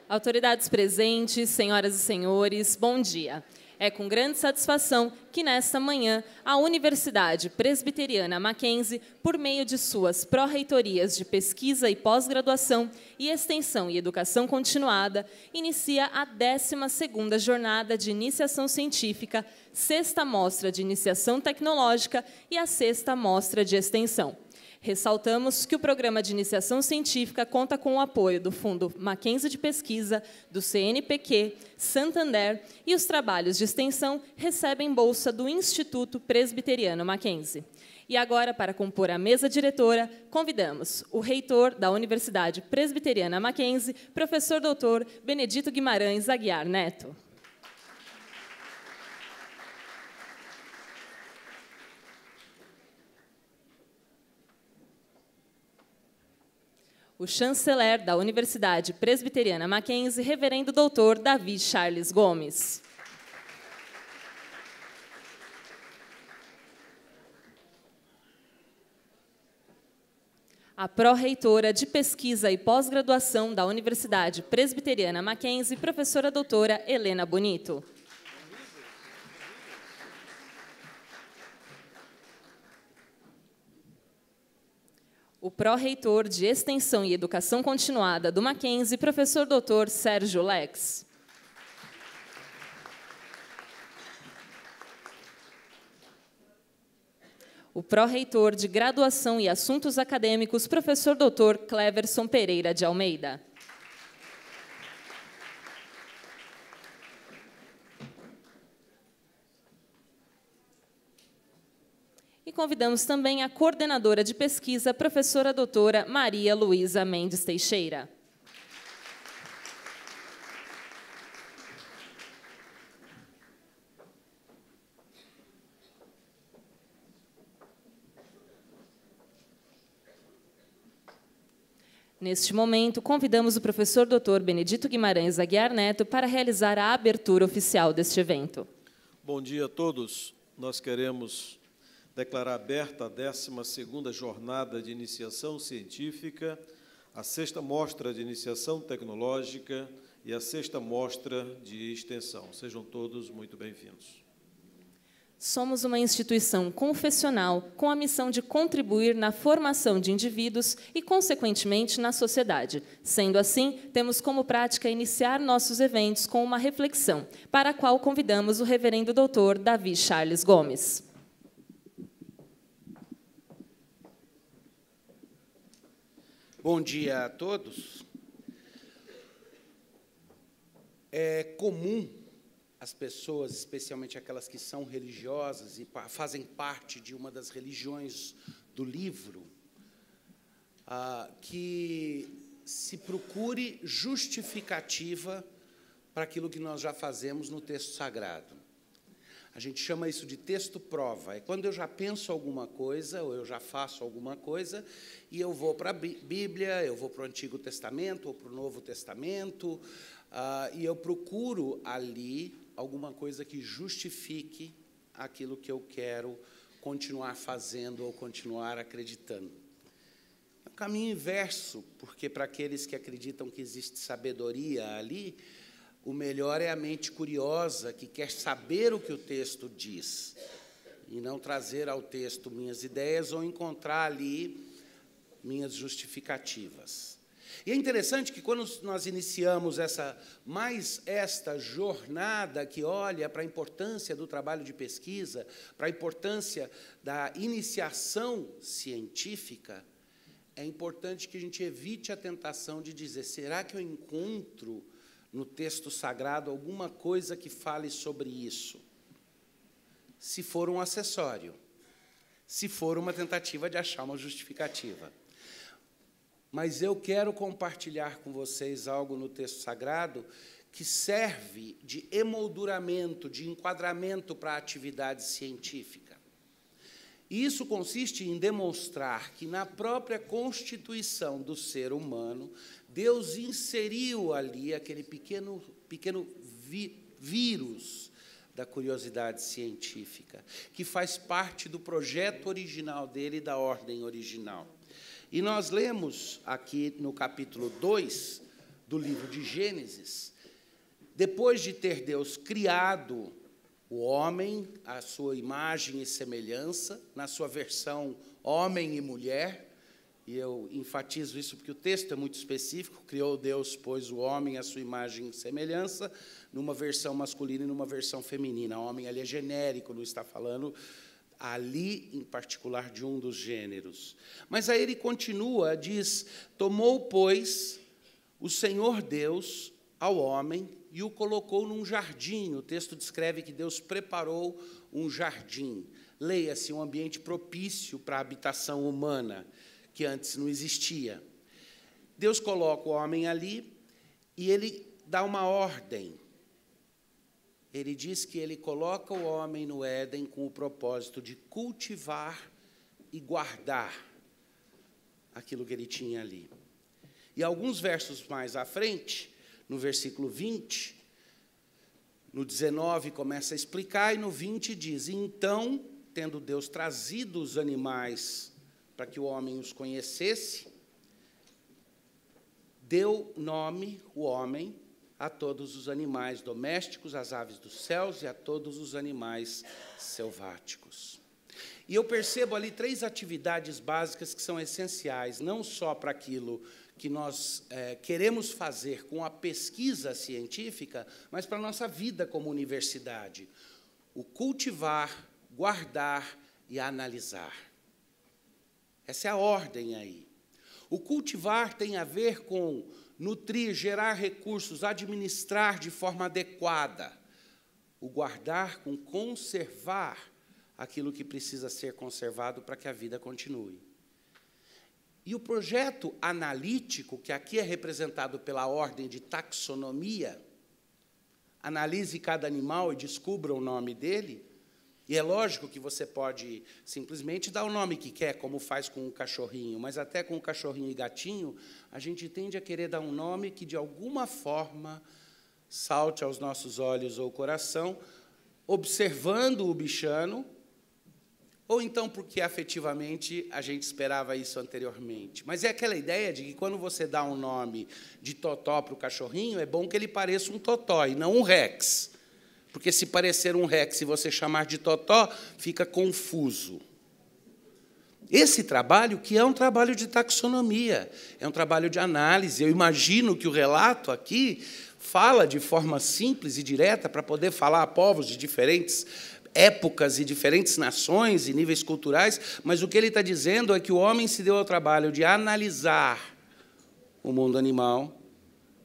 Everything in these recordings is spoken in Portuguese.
Autoridades presentes, senhoras e senhores, bom dia. É com grande satisfação que, nesta manhã, a Universidade Presbiteriana Mackenzie, por meio de suas pró-reitorias de pesquisa e pós-graduação e extensão e educação continuada, inicia a 12ª Jornada de Iniciação Científica, 6ª Mostra de Iniciação Tecnológica e a 6ª Mostra de Extensão. Ressaltamos que o Programa de Iniciação Científica conta com o apoio do Fundo Mackenzie de Pesquisa, do CNPq, Santander, e os trabalhos de extensão recebem bolsa do Instituto Presbiteriano Mackenzie. E agora, para compor a mesa diretora, convidamos o reitor da Universidade Presbiteriana Mackenzie, professor doutor Benedito Guimarães Aguiar Neto. O chanceler da Universidade Presbiteriana Mackenzie, reverendo doutor Davi Charles Gomes. A pró-reitora de Pesquisa e Pós-Graduação da Universidade Presbiteriana Mackenzie, professora doutora Helena Bonito. O pró-reitor de Extensão e Educação Continuada do Mackenzie, professor doutor Sérgio Lex. O pró-reitor de Graduação e Assuntos Acadêmicos, professor doutor Cleverson Pereira de Almeida. E convidamos também a coordenadora de pesquisa, professora doutora Maria Luísa Mendes Teixeira. Neste momento, convidamos o professor doutor Benedito Guimarães Aguiar Neto para realizar a abertura oficial deste evento. Bom dia a todos. Nós queremos declarar aberta a 12ª Jornada de Iniciação Científica, a 6ª Mostra de Iniciação Tecnológica e a 6ª Mostra de Extensão. Sejam todos muito bem-vindos. Somos uma instituição confessional com a missão de contribuir na formação de indivíduos e, consequentemente, na sociedade. Sendo assim, temos como prática iniciar nossos eventos com uma reflexão, para a qual convidamos o reverendo doutor Davi Charles Gomes. Bom dia a todos. É comum as pessoas, especialmente aquelas que são religiosas e fazem parte de uma das religiões do livro, que se procure justificativa para aquilo que nós já fazemos no texto sagrado. A gente chama isso de texto-prova. É quando eu já penso alguma coisa, ou eu já faço alguma coisa, e eu vou para a Bíblia, eu vou para o Antigo Testamento, ou para o Novo Testamento, e eu procuro ali alguma coisa que justifique aquilo que eu quero continuar fazendo ou continuar acreditando. É um caminho inverso, porque para aqueles que acreditam que existe sabedoria ali, o melhor é a mente curiosa, que quer saber o que o texto diz, e não trazer ao texto minhas ideias ou encontrar ali minhas justificativas. E é interessante que, quando nós iniciamos esta jornada que olha para a importância do trabalho de pesquisa, para a importância da iniciação científica, é importante que a gente evite a tentação de dizer: será que eu encontro no texto sagrado alguma coisa que fale sobre isso? Se for um acessório, se for uma tentativa de achar uma justificativa. Mas eu quero compartilhar com vocês algo no texto sagrado que serve de emolduramento, de enquadramento para a atividade científica. E isso consiste em demonstrar que, na própria constituição do ser humano, Deus inseriu ali aquele pequeno vírus da curiosidade científica, que faz parte do projeto original dele e da ordem original. E nós lemos aqui no capítulo 2 do livro de Gênesis, depois de ter Deus criado o homem, à sua imagem e semelhança, na sua versão homem e mulher, e eu enfatizo isso porque o texto é muito específico, criou Deus, pois, o homem à sua imagem e semelhança, numa versão masculina e numa versão feminina. O homem ali é genérico, não está falando ali, em particular, de um dos gêneros. Mas aí ele continua, diz, tomou, pois, o Senhor Deus ao homem e o colocou num jardim. O texto descreve que Deus preparou um jardim. Leia-se, um ambiente propício para a habitação humana, que antes não existia. Deus coloca o homem ali e ele dá uma ordem. Ele diz que ele coloca o homem no Éden com o propósito de cultivar e guardar aquilo que ele tinha ali. E alguns versos mais à frente, no versículo 20, no 19 começa a explicar, e no 20 diz, então, tendo Deus trazido os animais para que o homem os conhecesse, deu nome, o homem, a todos os animais domésticos, às aves dos céus e a todos os animais selváticos. E eu percebo ali 3 atividades básicas que são essenciais, não só para aquilo que nós queremos fazer com a pesquisa científica, mas para a nossa vida como universidade. O cultivar, guardar e analisar. Essa é a ordem aí. O cultivar tem a ver com nutrir, gerar recursos, administrar de forma adequada. O guardar com conservar aquilo que precisa ser conservado para que a vida continue. E o projeto analítico, que aqui é representado pela ordem de taxonomia, analise cada animal e descubra o nome dele, e é lógico que você pode simplesmente dar o nome que quer, como faz com um cachorrinho, mas até com um cachorrinho e gatinho, a gente tende a querer dar um nome que, de alguma forma, salte aos nossos olhos ou coração, observando o bichano, ou então porque, afetivamente, a gente esperava isso anteriormente. Mas é aquela ideia de que, quando você dá um nome de totó para o cachorrinho, é bom que ele pareça um totó, e não um rex. Porque, se parecer um rex e você chamar de totó, fica confuso. Esse trabalho, que é um trabalho de taxonomia, é um trabalho de análise. Eu imagino que o relato aqui fala de forma simples e direta para poder falar a povos de diferentes épocas e diferentes nações e níveis culturais, mas o que ele está dizendo é que o homem se deu ao trabalho de analisar o mundo animal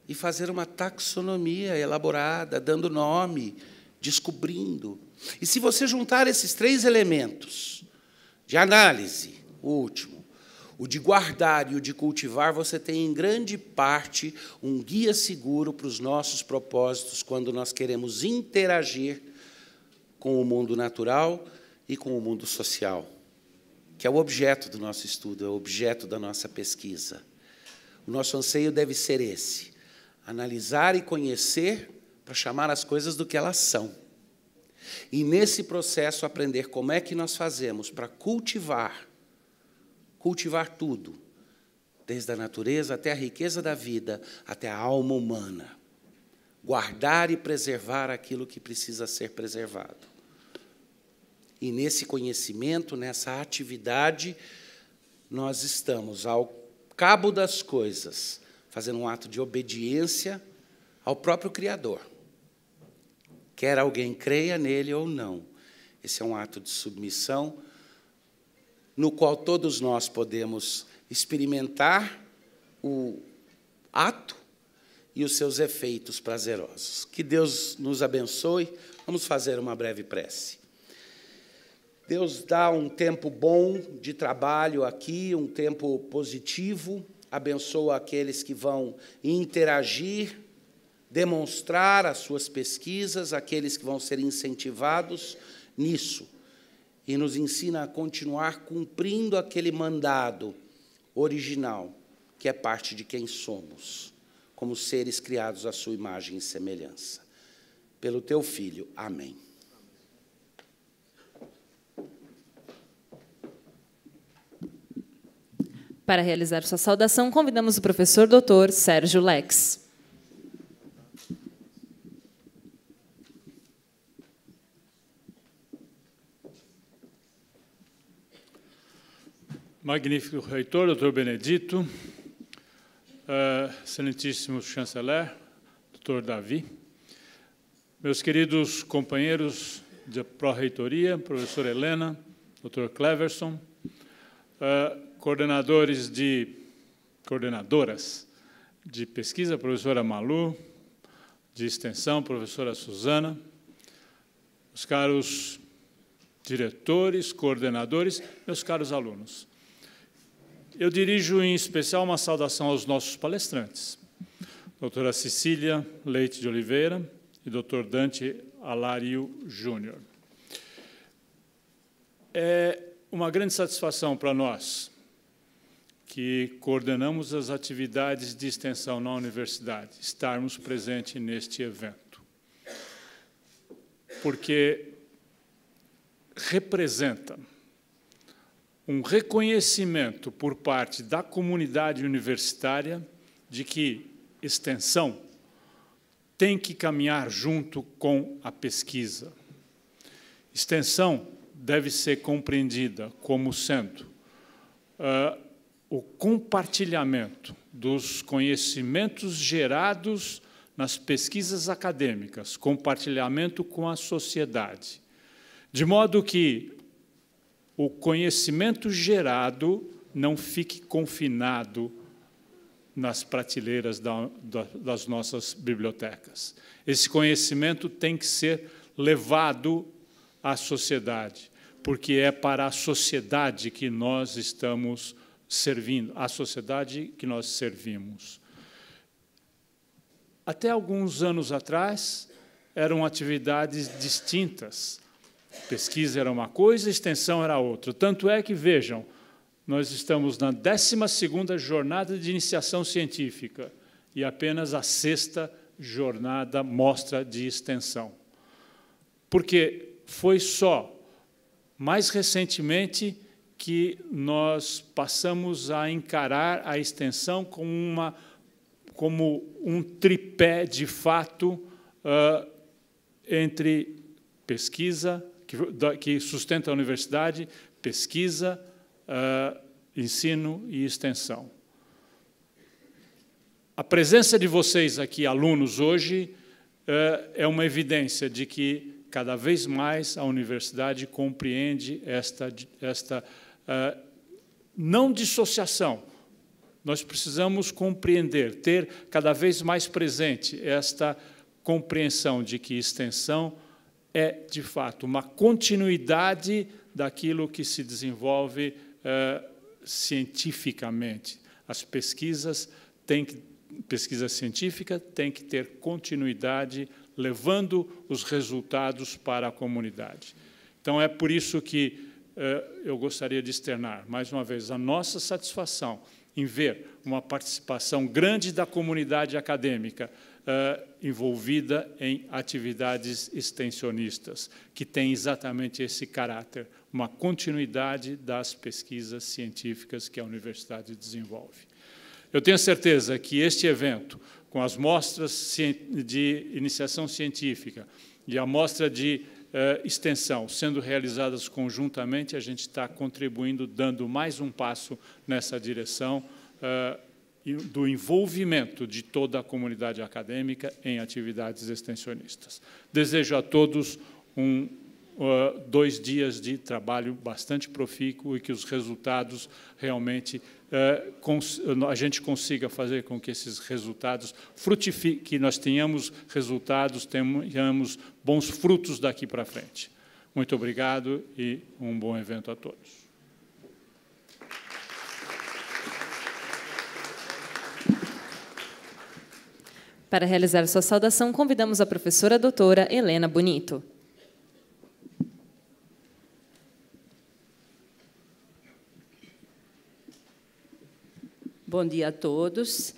e fazer uma taxonomia elaborada, dando nome, descobrindo. E se você juntar esses 3 elementos de análise, o último, o de guardar e o de cultivar, você tem, em grande parte, um guia seguro para os nossos propósitos quando nós queremos interagir com o mundo natural e com o mundo social, que é o objeto do nosso estudo, é o objeto da nossa pesquisa. O nosso anseio deve ser esse: analisar e conhecer para chamar as coisas do que elas são. E, nesse processo, aprender como é que nós fazemos para cultivar tudo, desde a natureza até a riqueza da vida, até a alma humana. Guardar e preservar aquilo que precisa ser preservado. E, nesse conhecimento, nessa atividade, nós estamos, ao cabo das coisas, fazendo um ato de obediência ao próprio Criador. Quer alguém creia nele ou não. Esse é um ato de submissão, no qual todos nós podemos experimentar o ato e os seus efeitos prazerosos. Que Deus nos abençoe. Vamos fazer uma breve prece. Deus dá um tempo bom de trabalho aqui, um tempo positivo, abençoa aqueles que vão interagir, demonstrar as suas pesquisas, aqueles que vão ser incentivados nisso, e nos ensina a continuar cumprindo aquele mandado original, que é parte de quem somos, como seres criados à sua imagem e semelhança. Pelo teu Filho. Amém. Para realizar sua saudação, convidamos o professor Dr. Sérgio Lex. Magnífico reitor, doutor Benedito, excelentíssimo chanceler, doutor Davi, meus queridos companheiros de pró-reitoria, professora Helena, doutor Cleverson, coordenadoras de pesquisa, professora Malu, de extensão, professora Suzana, os caros diretores, coordenadores, meus caros alunos. Eu dirijo em especial uma saudação aos nossos palestrantes, doutora Cecília Leite de Oliveira e doutor Dante Alário Júnior. É uma grande satisfação para nós, que coordenamos as atividades de extensão na universidade, estarmos presentes neste evento. Porque representa um reconhecimento por parte da comunidade universitária de que extensão tem que caminhar junto com a pesquisa. Extensão deve ser compreendida como sendo o compartilhamento dos conhecimentos gerados nas pesquisas acadêmicas, compartilhamento com a sociedade, de modo que o conhecimento gerado não fique confinado nas prateleiras das nossas bibliotecas. Esse conhecimento tem que ser levado à sociedade, porque é para a sociedade que nós estamos servindo, a sociedade que nós servimos. Até alguns anos atrás, eram atividades distintas. Pesquisa era uma coisa, extensão era outra. Tanto é que, vejam, nós estamos na 12ª jornada de iniciação científica e apenas a 6ª jornada mostra de extensão. Porque foi só, mais recentemente, que nós passamos a encarar a extensão como um tripé, de fato, entre pesquisa, que sustenta a universidade, pesquisa, ensino e extensão. A presença de vocês aqui, alunos, hoje, é uma evidência de que, cada vez mais, a universidade compreende esta não dissociação. Nós precisamos compreender, ter cada vez mais presente esta compreensão de que extensão é, de fato, uma continuidade daquilo que se desenvolve cientificamente. As pesquisas pesquisa científica tem que ter continuidade, levando os resultados para a comunidade. Então, é por isso que eu gostaria de externar, mais uma vez, a nossa satisfação em ver uma participação grande da comunidade acadêmica envolvida em atividades extensionistas, que tem exatamente esse caráter, uma continuidade das pesquisas científicas que a universidade desenvolve. Eu tenho certeza que este evento, com as mostras de iniciação científica e a mostra de extensão sendo realizadas conjuntamente, a gente está contribuindo, dando mais um passo nessa direção do envolvimento de toda a comunidade acadêmica em atividades extensionistas. Desejo a todos 2 dias de trabalho bastante profícuo e que os resultados realmente a gente consiga fazer com que esses resultados frutifiquem, que nós tenhamos resultados, tenhamos bons frutos daqui para frente. Muito obrigado e um bom evento a todos. Para realizar sua saudação, convidamos a professora doutora Helena Bonito. Bom dia a todos.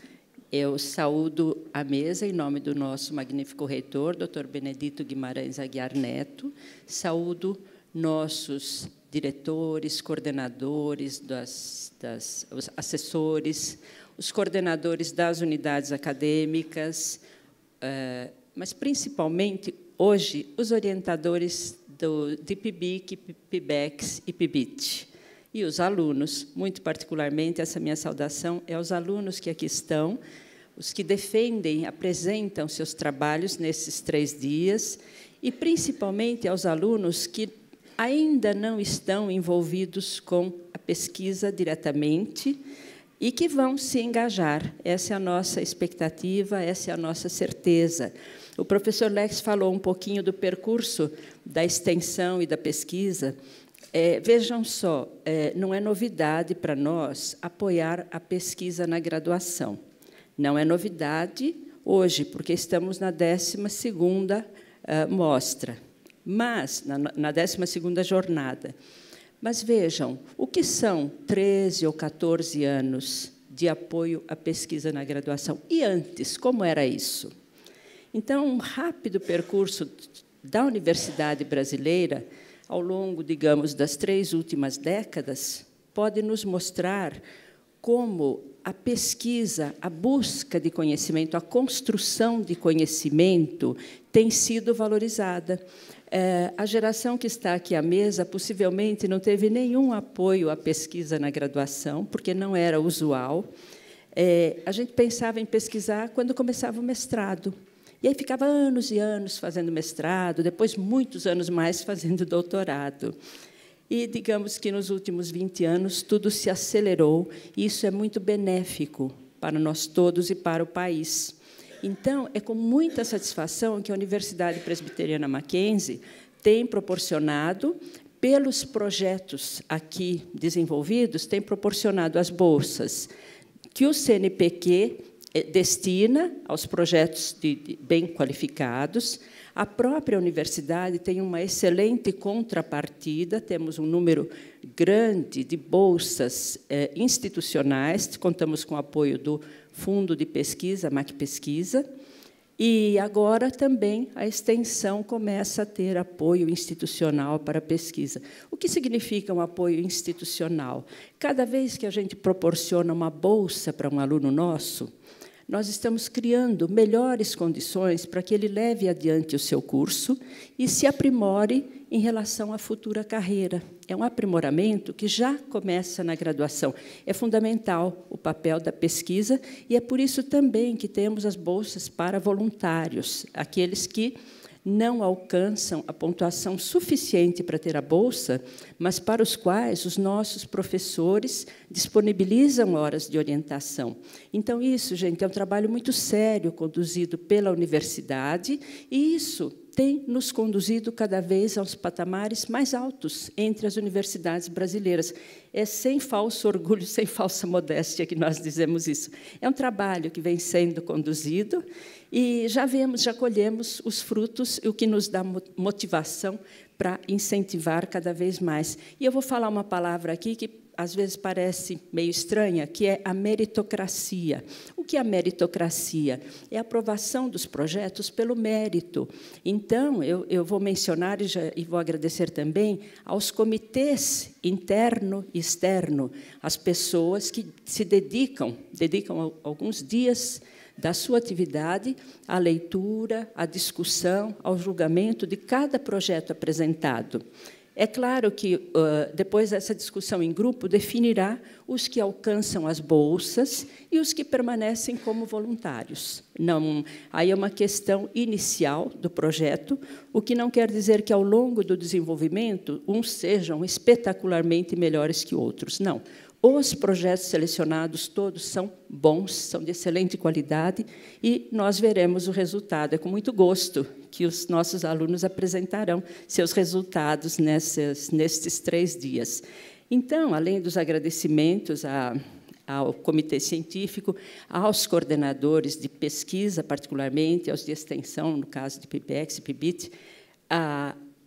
Eu saúdo a mesa em nome do nosso magnífico reitor, Dr. Benedito Guimarães Aguiar Neto. Saúdo nossos diretores, coordenadores, os assessores, os coordenadores das unidades acadêmicas, mas, principalmente, hoje, os orientadores de PIBIC, PIBEX e PIBIT. e os alunos, muito particularmente, essa minha saudação é aos alunos que aqui estão, os que defendem, apresentam seus trabalhos nesses 3 dias, e, principalmente, aos alunos que ainda não estão envolvidos com a pesquisa diretamente e que vão se engajar. Essa é a nossa expectativa, essa é a nossa certeza. O professor Lex falou um pouquinho do percurso da extensão e da pesquisa. Vejam só, não é novidade para nós apoiar a pesquisa na graduação. Não é novidade hoje, porque estamos na 12ª mostra, mas na 12ª jornada. Mas vejam, o que são 13 ou 14 anos de apoio à pesquisa na graduação? E antes, como era isso? Então, um rápido percurso da universidade brasileira, ao longo, digamos, das 3 últimas décadas, pode nos mostrar como a pesquisa, a busca de conhecimento, a construção de conhecimento tem sido valorizada. A geração que está aqui à mesa possivelmente não teve nenhum apoio à pesquisa na graduação, porque não era usual. A gente pensava em pesquisar quando começava o mestrado. E aí ficava anos e anos fazendo mestrado, depois muitos anos mais fazendo doutorado. E, digamos que, nos últimos 20 anos, tudo se acelerou, e isso é muito benéfico para nós todos e para o país. Então, é com muita satisfação que a Universidade Presbiteriana Mackenzie tem proporcionado, pelos projetos aqui desenvolvidos, tem proporcionado as bolsas que o CNPq destina aos projetos bem qualificados. A própria universidade tem uma excelente contrapartida, temos um número grande de bolsas institucionais, contamos com o apoio do Fundo de Pesquisa, MacPesquisa, e agora também a extensão começa a ter apoio institucional para a pesquisa. O que significa um apoio institucional? Cada vez que a gente proporciona uma bolsa para um aluno nosso, nós estamos criando melhores condições para que ele leve adiante o seu curso e se aprimore em relação à futura carreira. É um aprimoramento que já começa na graduação. É fundamental o papel da pesquisa, e é por isso também que temos as bolsas para voluntários, aqueles que não alcançam a pontuação suficiente para ter a bolsa, mas para os quais os nossos professores disponibilizam horas de orientação. Então, isso, gente, é um trabalho muito sério conduzido pela universidade, e isso tem nos conduzido cada vez aos patamares mais altos entre as universidades brasileiras. É sem falso orgulho, sem falsa modéstia que nós dizemos isso. É um trabalho que vem sendo conduzido e já colhemos os frutos, o que nos dá motivação para incentivar cada vez mais. E eu vou falar uma palavra aqui que às vezes parece meio estranha, que é a meritocracia. O que é a meritocracia? É a aprovação dos projetos pelo mérito. Então, eu vou mencionar e vou agradecer também aos comitês interno e externo, as pessoas que se dedicam alguns dias da sua atividade à leitura, à discussão, ao julgamento de cada projeto apresentado. É claro que, depois dessa discussão em grupo, definirá os que alcançam as bolsas e os que permanecem como voluntários. Não, aí é uma questão inicial do projeto, o que não quer dizer que, ao longo do desenvolvimento, uns sejam espetacularmente melhores que outros. Não. Os projetos selecionados todos são bons, são de excelente qualidade, e nós veremos o resultado. É com muito gosto que os nossos alunos apresentarão seus resultados nestes 3 dias. Então, além dos agradecimentos ao comitê científico, aos coordenadores de pesquisa, particularmente, aos de extensão, no caso de PIBEX e PIBIT,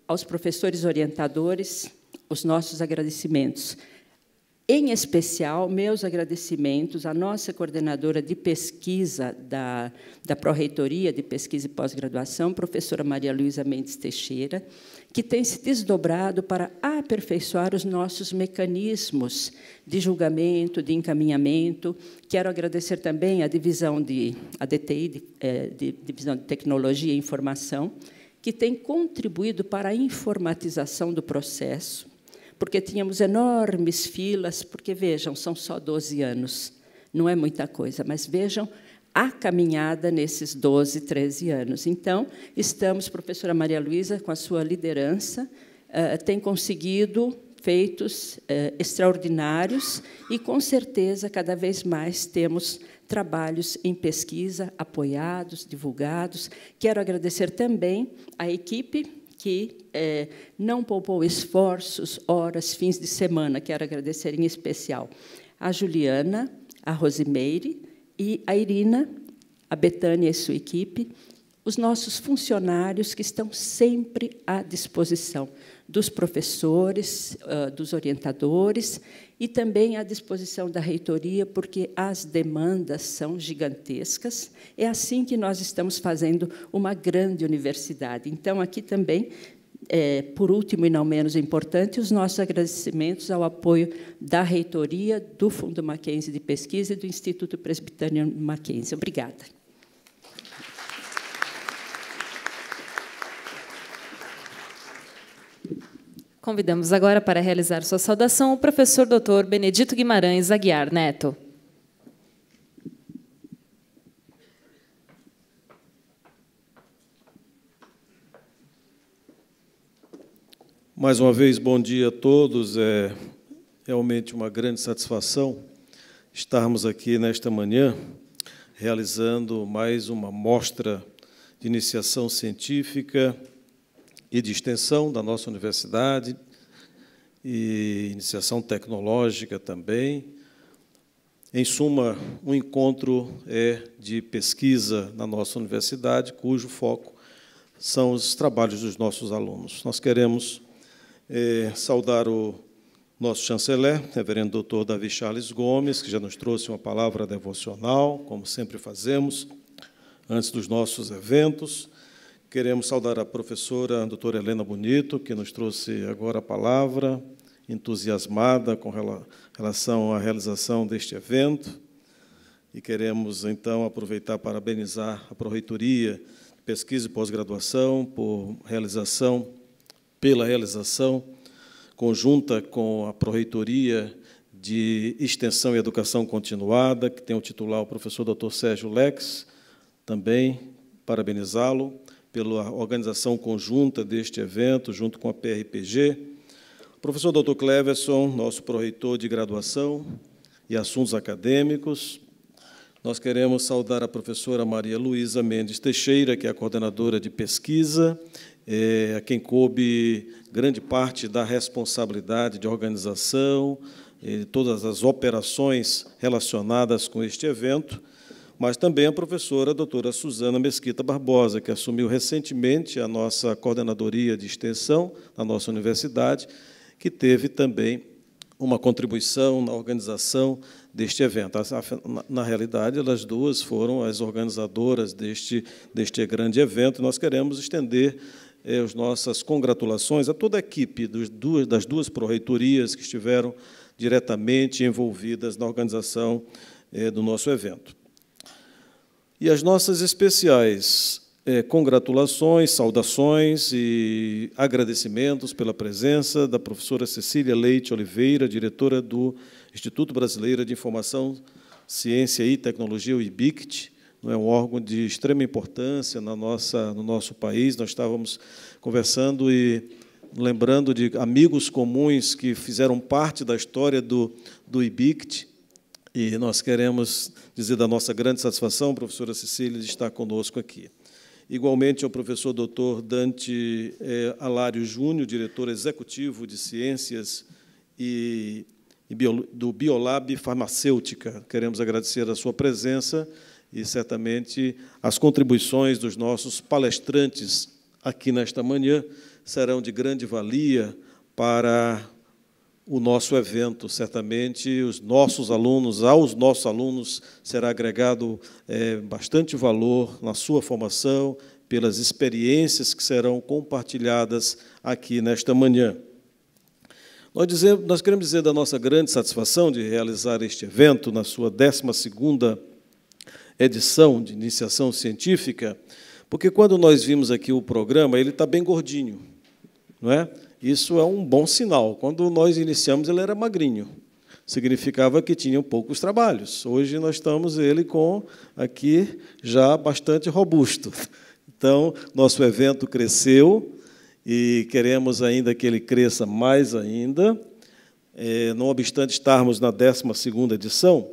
aos professores orientadores, os nossos agradecimentos. Em especial, meus agradecimentos à nossa coordenadora de pesquisa da Pró-Reitoria de Pesquisa e Pós-Graduação, professora Maria Luísa Mendes Teixeira, que tem se desdobrado para aperfeiçoar os nossos mecanismos de julgamento, de encaminhamento. Quero agradecer também à divisão a DTI, Divisão de Tecnologia e Informação, que tem contribuído para a informatização do processo, porque tínhamos enormes filas, porque, vejam, são só 12 anos, não é muita coisa, mas vejam a caminhada nesses 12, 13 anos. Então, estamos, professora Maria Luísa, com a sua liderança, tem conseguido feitos extraordinários e, com certeza, cada vez mais temos trabalhos em pesquisa apoiados, divulgados. Quero agradecer também à equipe que não poupou esforços, horas, fins de semana. Quero agradecer em especial a Juliana, a Rosimeire e a Irina, a Betânia e sua equipe, os nossos funcionários que estão sempre à disposição dos professores, dos orientadores e também à disposição da reitoria, porque as demandas são gigantescas. É assim que nós estamos fazendo uma grande universidade. Então, aqui também, por último e não menos importante, os nossos agradecimentos ao apoio da reitoria, do Fundo Mackenzie de Pesquisa e do Instituto Presbiteriano Mackenzie. Obrigada. Convidamos agora para realizar sua saudação o professor Dr. Benedito Guimarães Aguiar Neto. Mais uma vez, bom dia a todos. É realmente uma grande satisfação estarmos aqui nesta manhã realizando mais uma mostra de iniciação científica e de extensão da nossa universidade, e iniciação tecnológica também. Em suma, um encontro de pesquisa na nossa universidade, cujo foco são os trabalhos dos nossos alunos. Nós queremos saudar o nosso chanceler, reverendo Dr. Davi Charles Gomes, que já nos trouxe uma palavra devocional, como sempre fazemos, antes dos nossos eventos. Queremos saudar a professora a doutora Helena Bonito, que nos trouxe agora a palavra, entusiasmada com relação à realização deste evento. E queremos, então, aproveitar para parabenizar a Pró-Reitoria de Pesquisa e Pós-Graduação pela realização conjunta com a Pró-Reitoria de Extensão e Educação Continuada, que tem o titular o professor Dr. Sérgio Lex, também parabenizá-lo pela organização conjunta deste evento, junto com a PRPG. O professor Dr. Cleverson, nosso pró-reitor de graduação e assuntos acadêmicos. Nós queremos saudar a professora Maria Luísa Mendes Teixeira, que é a coordenadora de pesquisa, a quem coube grande parte da responsabilidade de organização, todas as operações relacionadas com este evento, mas também a professora a doutora Suzana Mesquita Barbosa, que assumiu recentemente a nossa coordenadoria de extensão na nossa universidade, que teve também uma contribuição na organização deste evento. Na realidade, elas duas foram as organizadoras deste grande evento. Nós queremos estender as nossas congratulações a toda a equipe das duas pró-reitorias que estiveram diretamente envolvidas na organização do nosso evento. E as nossas especiais congratulações, saudações e agradecimentos pela presença da professora Cecília Leite Oliveira, diretora do Instituto Brasileiro de Informação, Ciência e Tecnologia, o IBICT, é um órgão de extrema importância no nosso país. Nós estávamos conversando e lembrando de amigos comuns que fizeram parte da história do IBICT, e nós queremos dizer da nossa grande satisfação, professora Cecília, de estar conosco aqui. Igualmente ao professor Dr. Dante Alário Júnior, diretor executivo de Ciências do Biolab Farmacêutica. Queremos agradecer a sua presença e, certamente, as contribuições dos nossos palestrantes aqui nesta manhã serão de grande valia para o nosso evento. Certamente, aos nossos alunos, será agregado bastante valor na sua formação, pelas experiências que serão compartilhadas aqui nesta manhã. Nós queremos dizer da nossa grande satisfação de realizar este evento na sua 12ª edição de iniciação científica, porque, quando nós vimos aqui o programa, ele está bem gordinho, não é? Isso é um bom sinal. Quando nós iniciamos, ele era magrinho. Significava que tinham poucos trabalhos. Hoje nós estamos ele com aqui já bastante robusto. Então, nosso evento cresceu e queremos ainda que ele cresça mais ainda. Não obstante estarmos na 12ª edição,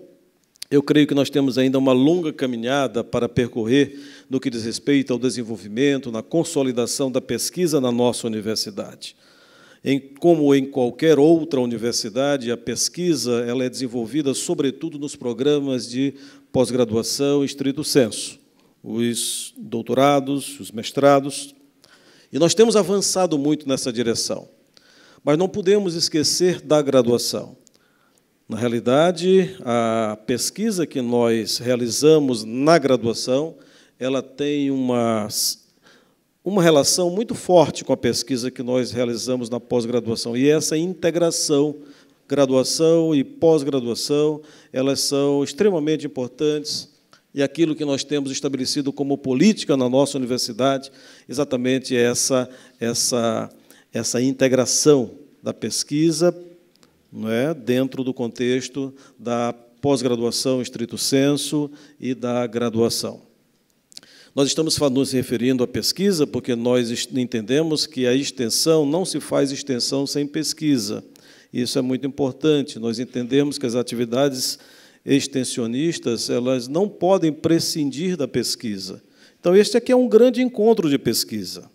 eu creio que nós temos ainda uma longa caminhada para percorrer no que diz respeito ao desenvolvimento, na consolidação da pesquisa na nossa universidade. Como em qualquer outra universidade, a pesquisa ela é desenvolvida, sobretudo, nos programas de pós-graduação estrito sensu, os doutorados, os mestrados, e nós temos avançado muito nessa direção. Mas não podemos esquecer da graduação. Na realidade, a pesquisa que nós realizamos na graduação, ela tem uma relação muito forte com a pesquisa que nós realizamos na pós-graduação. E essa integração, graduação e pós-graduação, elas são extremamente importantes. E aquilo que nós temos estabelecido como política na nossa universidade, exatamente essa integração da pesquisa, não é, dentro do contexto da pós-graduação estrito sensu e da graduação. Nós estamos nos referindo à pesquisa porque nós entendemos que a extensão não se faz extensão sem pesquisa. Isso é muito importante. Nós entendemos que as atividades extensionistas elas não podem prescindir da pesquisa. Então, este aqui é um grande encontro de pesquisa.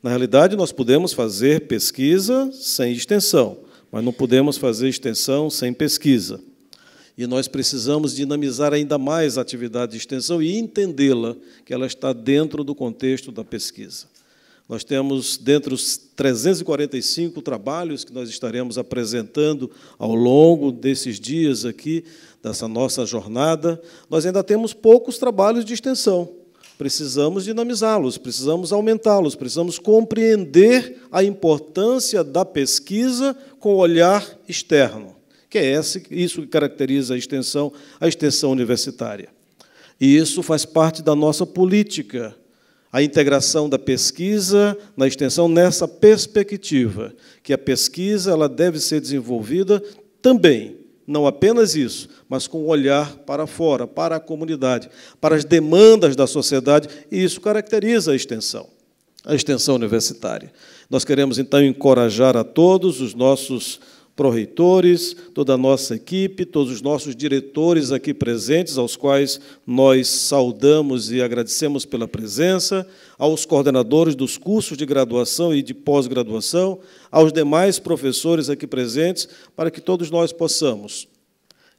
Na realidade, nós podemos fazer pesquisa sem extensão, mas não podemos fazer extensão sem pesquisa. E nós precisamos dinamizar ainda mais a atividade de extensão e entendê-la, que ela está dentro do contexto da pesquisa. Nós temos, dentre os 345 trabalhos que nós estaremos apresentando ao longo desses dias aqui, dessa nossa jornada, nós ainda temos poucos trabalhos de extensão. Precisamos dinamizá-los, precisamos aumentá-los, precisamos compreender a importância da pesquisa com o olhar externo, que é isso que caracteriza a extensão universitária. E isso faz parte da nossa política, a integração da pesquisa na extensão nessa perspectiva, que a pesquisa ela deve ser desenvolvida também, não apenas isso, mas com um olhar para fora, para a comunidade, para as demandas da sociedade, e isso caracteriza a extensão universitária. Nós queremos, então, encorajar a todos os nossos pró-reitores, toda a nossa equipe, todos os nossos diretores aqui presentes, aos quais nós saudamos e agradecemos pela presença, aos coordenadores dos cursos de graduação e de pós-graduação, aos demais professores aqui presentes, para que todos nós possamos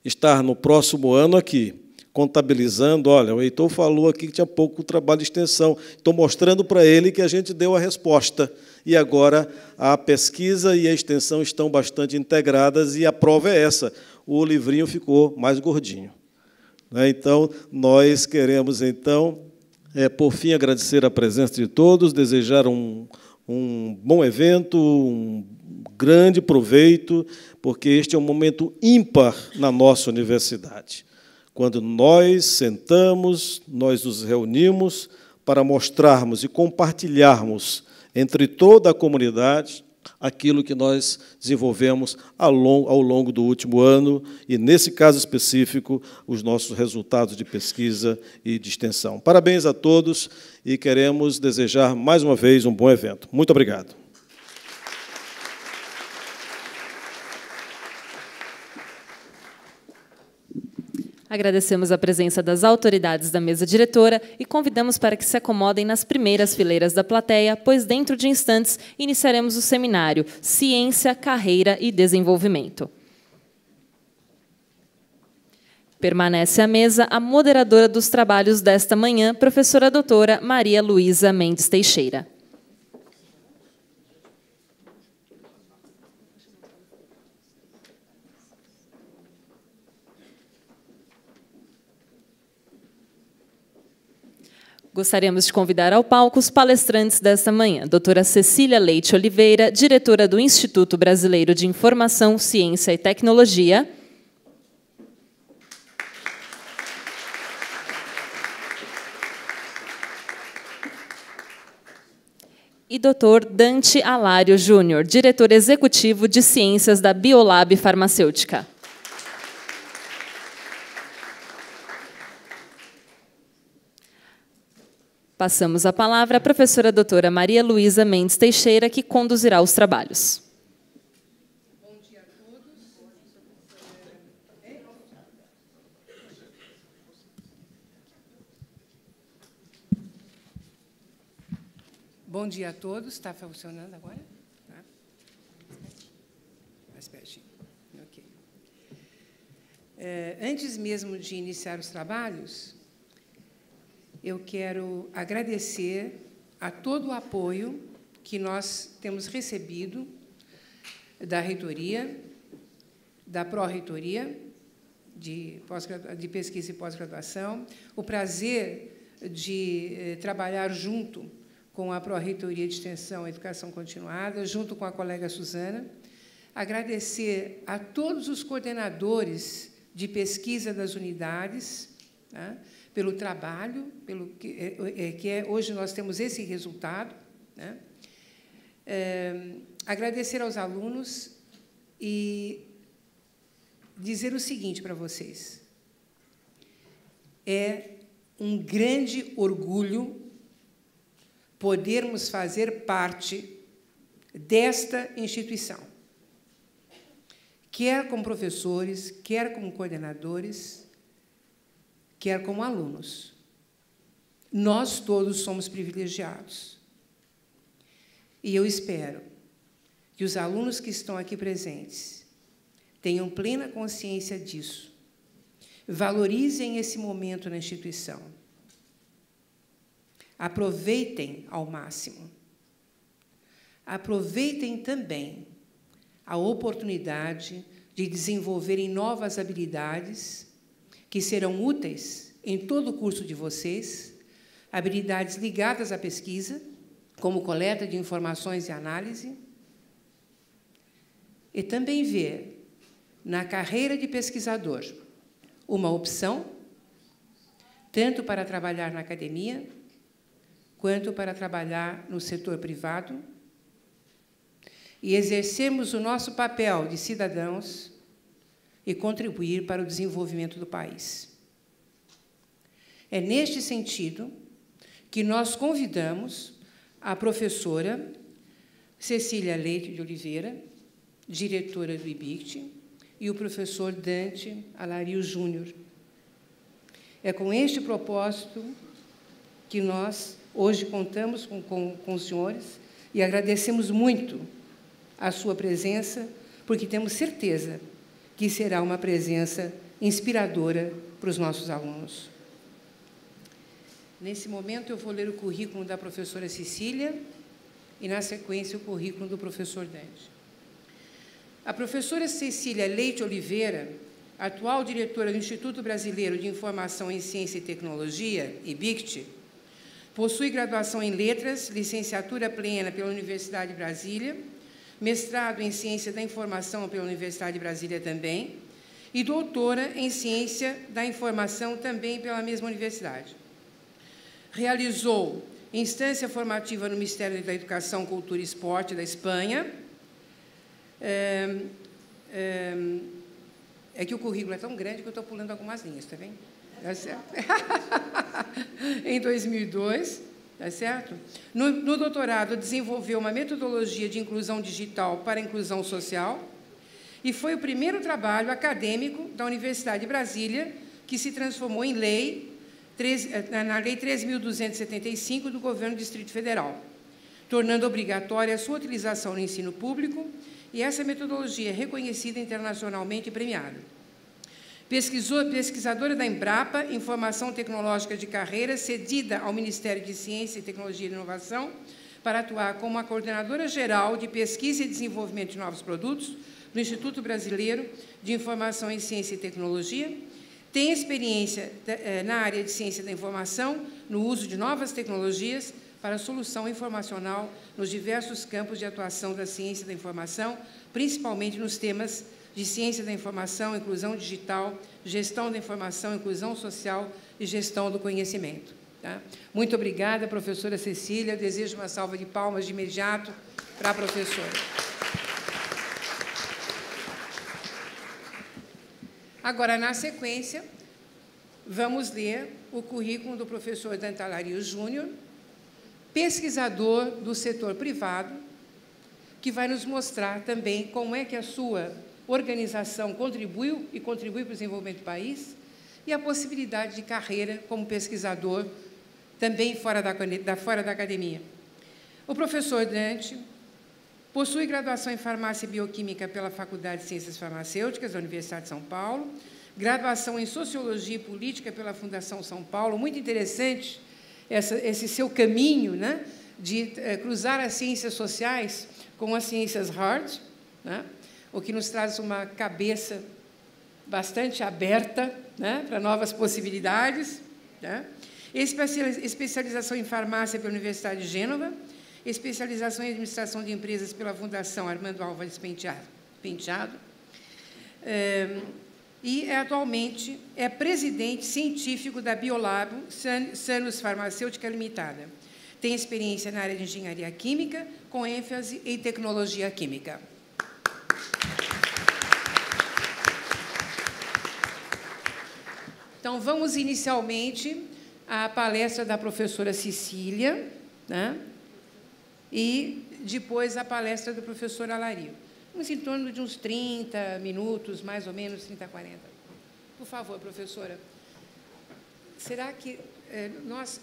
estar no próximo ano aqui, contabilizando. Olha, o Heitor falou aqui que tinha pouco trabalho de extensão, estou mostrando para ele que a gente deu a resposta, e agora a pesquisa e a extensão estão bastante integradas, e a prova é essa, o livrinho ficou mais gordinho. Então, nós queremos, então, por fim, agradecer a presença de todos, desejar um bom evento, um grande proveito, porque este é um momento ímpar na nossa universidade. Quando nós sentamos, nós nos reunimos para mostrarmos e compartilharmos entre toda a comunidade aquilo que nós desenvolvemos ao longo do último ano e, nesse caso específico, os nossos resultados de pesquisa e de extensão. Parabéns a todos e queremos desejar, mais uma vez, um bom evento. Muito obrigado. Agradecemos a presença das autoridades da mesa diretora e convidamos para que se acomodem nas primeiras fileiras da plateia, pois dentro de instantes iniciaremos o seminário Ciência, Carreira e Desenvolvimento. Permanece à mesa a moderadora dos trabalhos desta manhã, professora doutora Maria Luísa Mendes Teixeira. Gostaríamos de convidar ao palco os palestrantes desta manhã. Doutora Cecília Leite Oliveira, diretora do Instituto Brasileiro de Informação, Ciência e Tecnologia. E Dr. Dante Alário Júnior, diretor executivo de Ciências da Biolab Farmacêutica. Passamos a palavra à professora doutora Maria Luísa Mendes Teixeira, que conduzirá os trabalhos. Bom dia a todos. Bom dia a todos. Está funcionando agora? Tá. Mais pertinho. Ok. Antes mesmo de iniciar os trabalhos, eu quero agradecer a todo o apoio que nós temos recebido da reitoria, da pró-reitoria de pesquisa e pós-graduação, o prazer de trabalhar junto com a pró-reitoria de extensão e educação continuada, junto com a colega Suzana, agradecer a todos os coordenadores de pesquisa das unidades, tá, pelo trabalho, pelo que hoje nós temos esse resultado, né? Agradecer aos alunos e dizer o seguinte para vocês: é um grande orgulho podermos fazer parte desta instituição, quer como professores, quer como coordenadores, quer como alunos. Nós todos somos privilegiados. E eu espero que os alunos que estão aqui presentes tenham plena consciência disso, valorizem esse momento na instituição, aproveitem ao máximo, aproveitem também a oportunidade de desenvolverem novas habilidades que serão úteis em todo o curso de vocês, habilidades ligadas à pesquisa, como coleta de informações e análise, e também ver na carreira de pesquisador uma opção, tanto para trabalhar na academia, quanto para trabalhar no setor privado, e exercermos o nosso papel de cidadãos e contribuir para o desenvolvimento do país. É neste sentido que nós convidamos a professora Cecília Leite de Oliveira, diretora do IBICT, e o professor Dante Alário Júnior. É com este propósito que nós hoje contamos com os senhores e agradecemos muito a sua presença, porque temos certeza que será uma presença inspiradora para os nossos alunos. Nesse momento, eu vou ler o currículo da professora Cecília e, na sequência, o currículo do professor Dante. A professora Cecília Leite Oliveira, atual diretora do Instituto Brasileiro de Informação em Ciência e Tecnologia, IBICT, possui graduação em Letras, licenciatura plena pela Universidade de Brasília, mestrado em Ciência da Informação pela Universidade de Brasília também, e doutora em Ciência da Informação também pela mesma universidade. Realizou instância formativa no Ministério da Educação, Cultura e Esporte da Espanha. É que o currículo é tão grande que eu estou pulando algumas linhas, está bem? Tá certo? Em 2002, tá certo? No doutorado, desenvolveu uma metodologia de inclusão digital para a inclusão social e foi o primeiro trabalho acadêmico da Universidade de Brasília que se transformou em lei, na Lei 3.275 do Governo do Distrito Federal, tornando obrigatória a sua utilização no ensino público, e essa metodologia é reconhecida internacionalmente e premiada. Pesquisadora da Embrapa, Informação Tecnológica de Carreira, cedida ao Ministério de Ciência, Tecnologia e Inovação, para atuar como a coordenadora geral de Pesquisa e Desenvolvimento de Novos Produtos do Instituto Brasileiro de Informação em Ciência e Tecnologia. Tem experiência na área de Ciência da Informação, no uso de novas tecnologias para a solução informacional nos diversos campos de atuação da ciência da informação, principalmente nos temas de ciência da informação, inclusão digital, gestão da informação, inclusão social e gestão do conhecimento. Tá? Muito obrigada, professora Cecília. Eu desejo uma salva de palmas de imediato para a professora. Agora, na sequência, vamos ler o currículo do professor Dantalario Júnior, pesquisador do setor privado, que vai nos mostrar também como é que a sua organização contribuiu e contribui para o desenvolvimento do país e a possibilidade de carreira como pesquisador também fora da academia. O professor Dante possui graduação em Farmácia e Bioquímica pela Faculdade de Ciências Farmacêuticas da Universidade de São Paulo, graduação em Sociologia e Política pela Fundação São Paulo. Muito interessante esse seu caminho, né, de cruzar as ciências sociais com as ciências hard, né, o que nos traz uma cabeça bastante aberta, né, para novas possibilidades, né. Especialização em Farmácia pela Universidade de Gênova, especialização em Administração de Empresas pela Fundação Armando Álvares Penteado, e atualmente é presidente científico da Biolab Sanus Farmacêutica Limitada. Tem experiência na área de engenharia química, com ênfase em tecnologia química. Então, vamos inicialmente à palestra da professora Cecília, né? E depois a palestra do professor Alario. Em torno de uns 30 minutos, mais ou menos, 30, 40. Por favor, professora. Será que,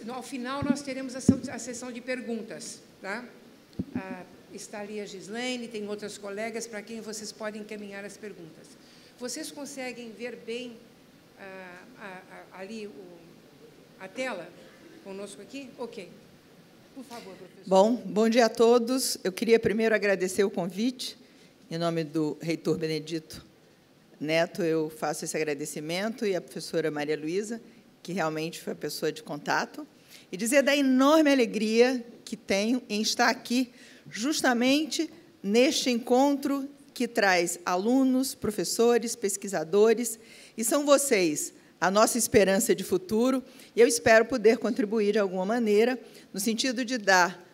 ao final, nós teremos a sessão de perguntas, tá? Está ali a Gislaine, tem outras colegas para quem vocês podem encaminhar as perguntas. Vocês conseguem ver bem ali a tela conosco aqui? Ok. Por favor, professora. Bom dia a todos. Eu queria primeiro agradecer o convite. Em nome do reitor Benedito Neto, eu faço esse agradecimento, e a professora Maria Luísa, que realmente foi a pessoa de contato, e dizer da enorme alegria que tenho em estar aqui, justamente neste encontro que traz alunos, professores, pesquisadores, e são vocês a nossa esperança de futuro, e eu espero poder contribuir de alguma maneira, no sentido de dar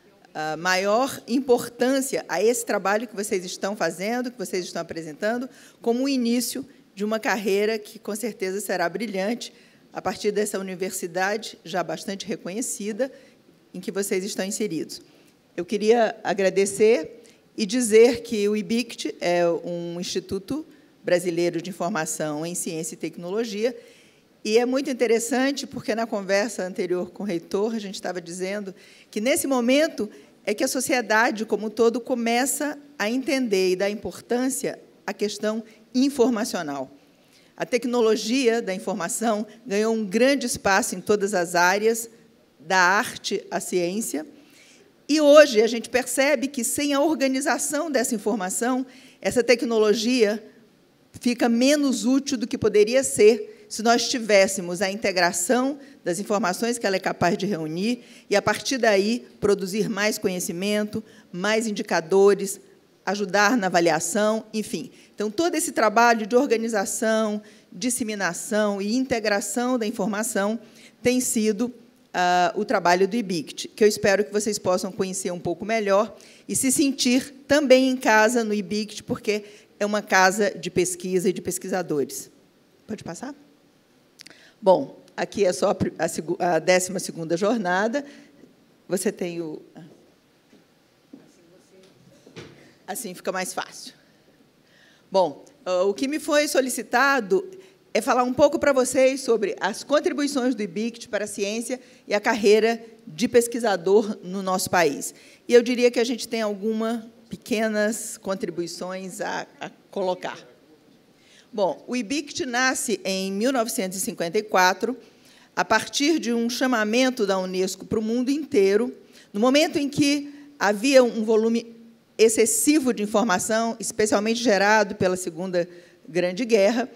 maior importância a esse trabalho que vocês estão fazendo, que vocês estão apresentando, como o início de uma carreira que, com certeza, será brilhante a partir dessa universidade já bastante reconhecida em que vocês estão inseridos. Eu queria agradecer e dizer que o IBICT é um Instituto Brasileiro de Informação em Ciência e Tecnologia, e é muito interessante, porque, na conversa anterior com o reitor, a gente estava dizendo que, nesse momento, é que a sociedade, como um todo, começa a entender e dar importância à questão informacional. A tecnologia da informação ganhou um grande espaço em todas as áreas, da arte à ciência, e, hoje, a gente percebe que, sem a organização dessa informação, essa tecnologia fica menos útil do que poderia ser se nós tivéssemos a integração das informações que ela é capaz de reunir e, a partir daí, produzir mais conhecimento, mais indicadores, ajudar na avaliação, enfim. Então, todo esse trabalho de organização, disseminação e integração da informação tem sido o trabalho do IBICT, que eu espero que vocês possam conhecer um pouco melhor e se sentir também em casa no IBICT, porque é uma casa de pesquisa e de pesquisadores. Pode passar? Bom, aqui é só a 12ª jornada. Você tem o... Assim fica mais fácil. Bom, o que me foi solicitado é falar um pouco para vocês sobre as contribuições do IBICT para a ciência e a carreira de pesquisador no nosso país. E eu diria que a gente tem algumas pequenas contribuições a colocar. Bom, o IBICT nasce em 1954, a partir de um chamamento da Unesco para o mundo inteiro, no momento em que havia um volume excessivo de informação, especialmente gerado pela Segunda Grande Guerra,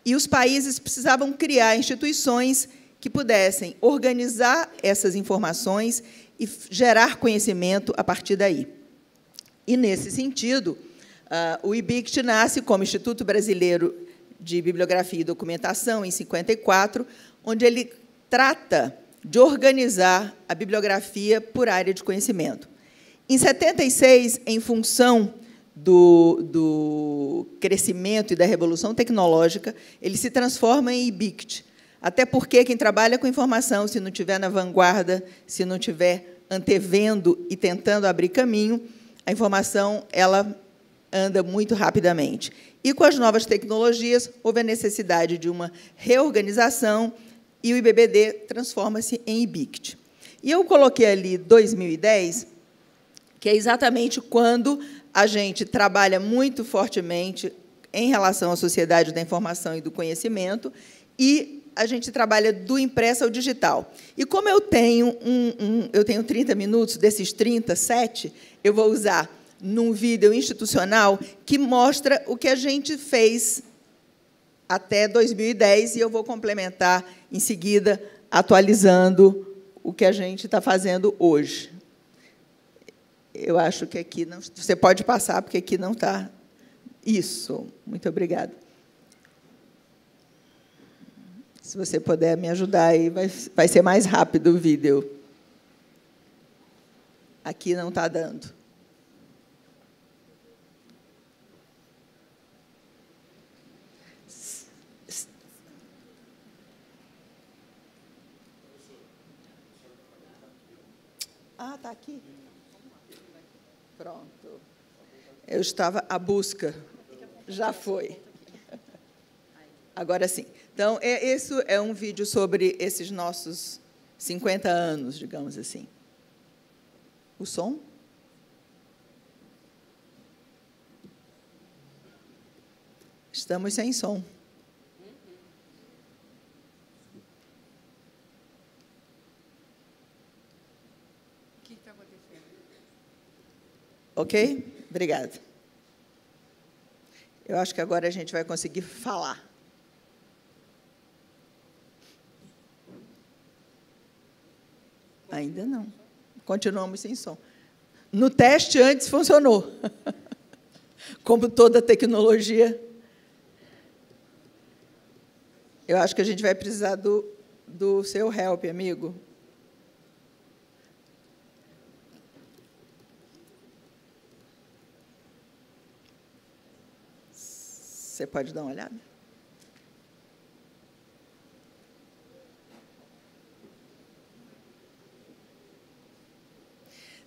e os países precisavam criar instituições que pudessem organizar essas informações e gerar conhecimento a partir daí. E, nesse sentido, o IBICT nasce como Instituto Brasileiro de Bibliografia e Documentação, em 54, onde ele trata de organizar a bibliografia por área de conhecimento. Em 76, em função do crescimento e da revolução tecnológica, ele se transforma em IBICT. Até porque quem trabalha com informação, se não estiver na vanguarda, se não estiver antevendo e tentando abrir caminho, a informação ela anda muito rapidamente. E, com as novas tecnologias, houve a necessidade de uma reorganização e o IBBD transforma-se em IBICT. E eu coloquei ali 2010, que é exatamente quando a gente trabalha muito fortemente em relação à sociedade da informação e do conhecimento, e a gente trabalha do impresso ao digital. E como eu tenho 30 minutos, desses 37, eu vou usar num vídeo institucional que mostra o que a gente fez até 2010, e eu vou complementar, em seguida, atualizando o que a gente está fazendo hoje. Eu acho que aqui não... Você pode passar, porque aqui não está... Isso. Muito obrigada. Se você puder me ajudar, aí vai ser mais rápido o vídeo. Aqui não está dando. Ah, está aqui. Pronto. Eu estava à busca. Já foi. Agora sim. Então, esse é um vídeo sobre esses nossos 50 anos, digamos assim. O som? Estamos sem som. O que está acontecendo? Ok? Obrigada. Eu acho que agora a gente vai conseguir falar. Ainda não. Continuamos sem som. No teste, antes, funcionou. Como toda tecnologia. Eu acho que a gente vai precisar do seu help, amigo. Você pode dar uma olhada?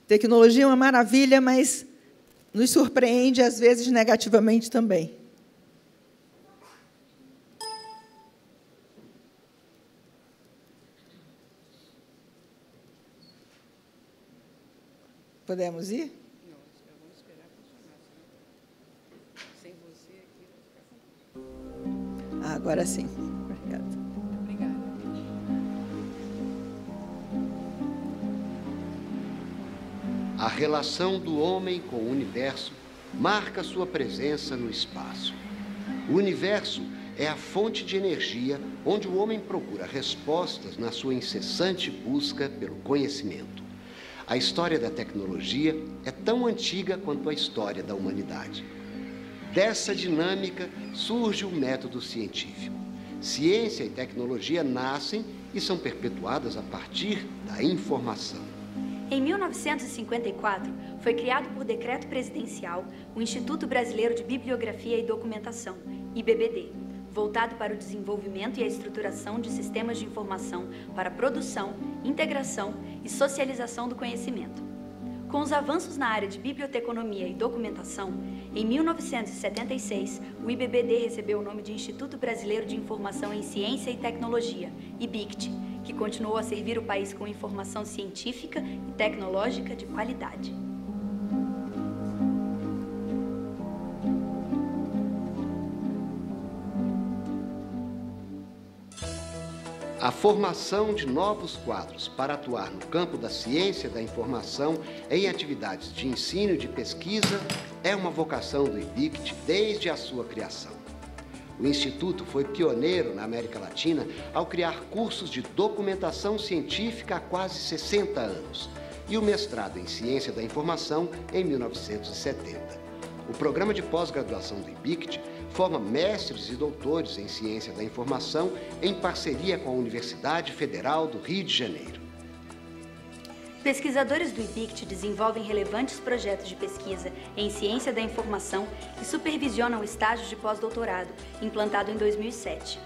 Tecnologia é uma maravilha, mas nos surpreende, às vezes, negativamente também. Podemos ir? Não, vamos esperar funcionar. Sem você aqui... Ah, agora sim. Obrigada. Obrigada. A relação do homem com o universo marca sua presença no espaço. O universo é a fonte de energia onde o homem procura respostas na sua incessante busca pelo conhecimento. A história da tecnologia é tão antiga quanto a história da humanidade. Dessa dinâmica surge o método científico. Ciência e tecnologia nascem e são perpetuadas a partir da informação. Em 1954, foi criado por decreto presidencial o Instituto Brasileiro de Bibliografia e Documentação, IBBD, voltado para o desenvolvimento e a estruturação de sistemas de informação para produção, integração e socialização do conhecimento. Com os avanços na área de biblioteconomia e documentação, em 1976, o IBBD recebeu o nome de Instituto Brasileiro de Informação em Ciência e Tecnologia, IBICT, que continuou a servir o país com informação científica e tecnológica de qualidade. A formação de novos quadros para atuar no campo da ciência da informação em atividades de ensino e de pesquisa é uma vocação do IBICT desde a sua criação. O Instituto foi pioneiro na América Latina ao criar cursos de documentação científica há quase 60 anos e o mestrado em Ciência da Informação em 1970. O programa de pós-graduação do IBICT forma mestres e doutores em ciência da informação em parceria com a Universidade Federal do Rio de Janeiro. Pesquisadores do IBICT desenvolvem relevantes projetos de pesquisa em ciência da informação e supervisionam estágios de pós-doutorado, implantado em 2007.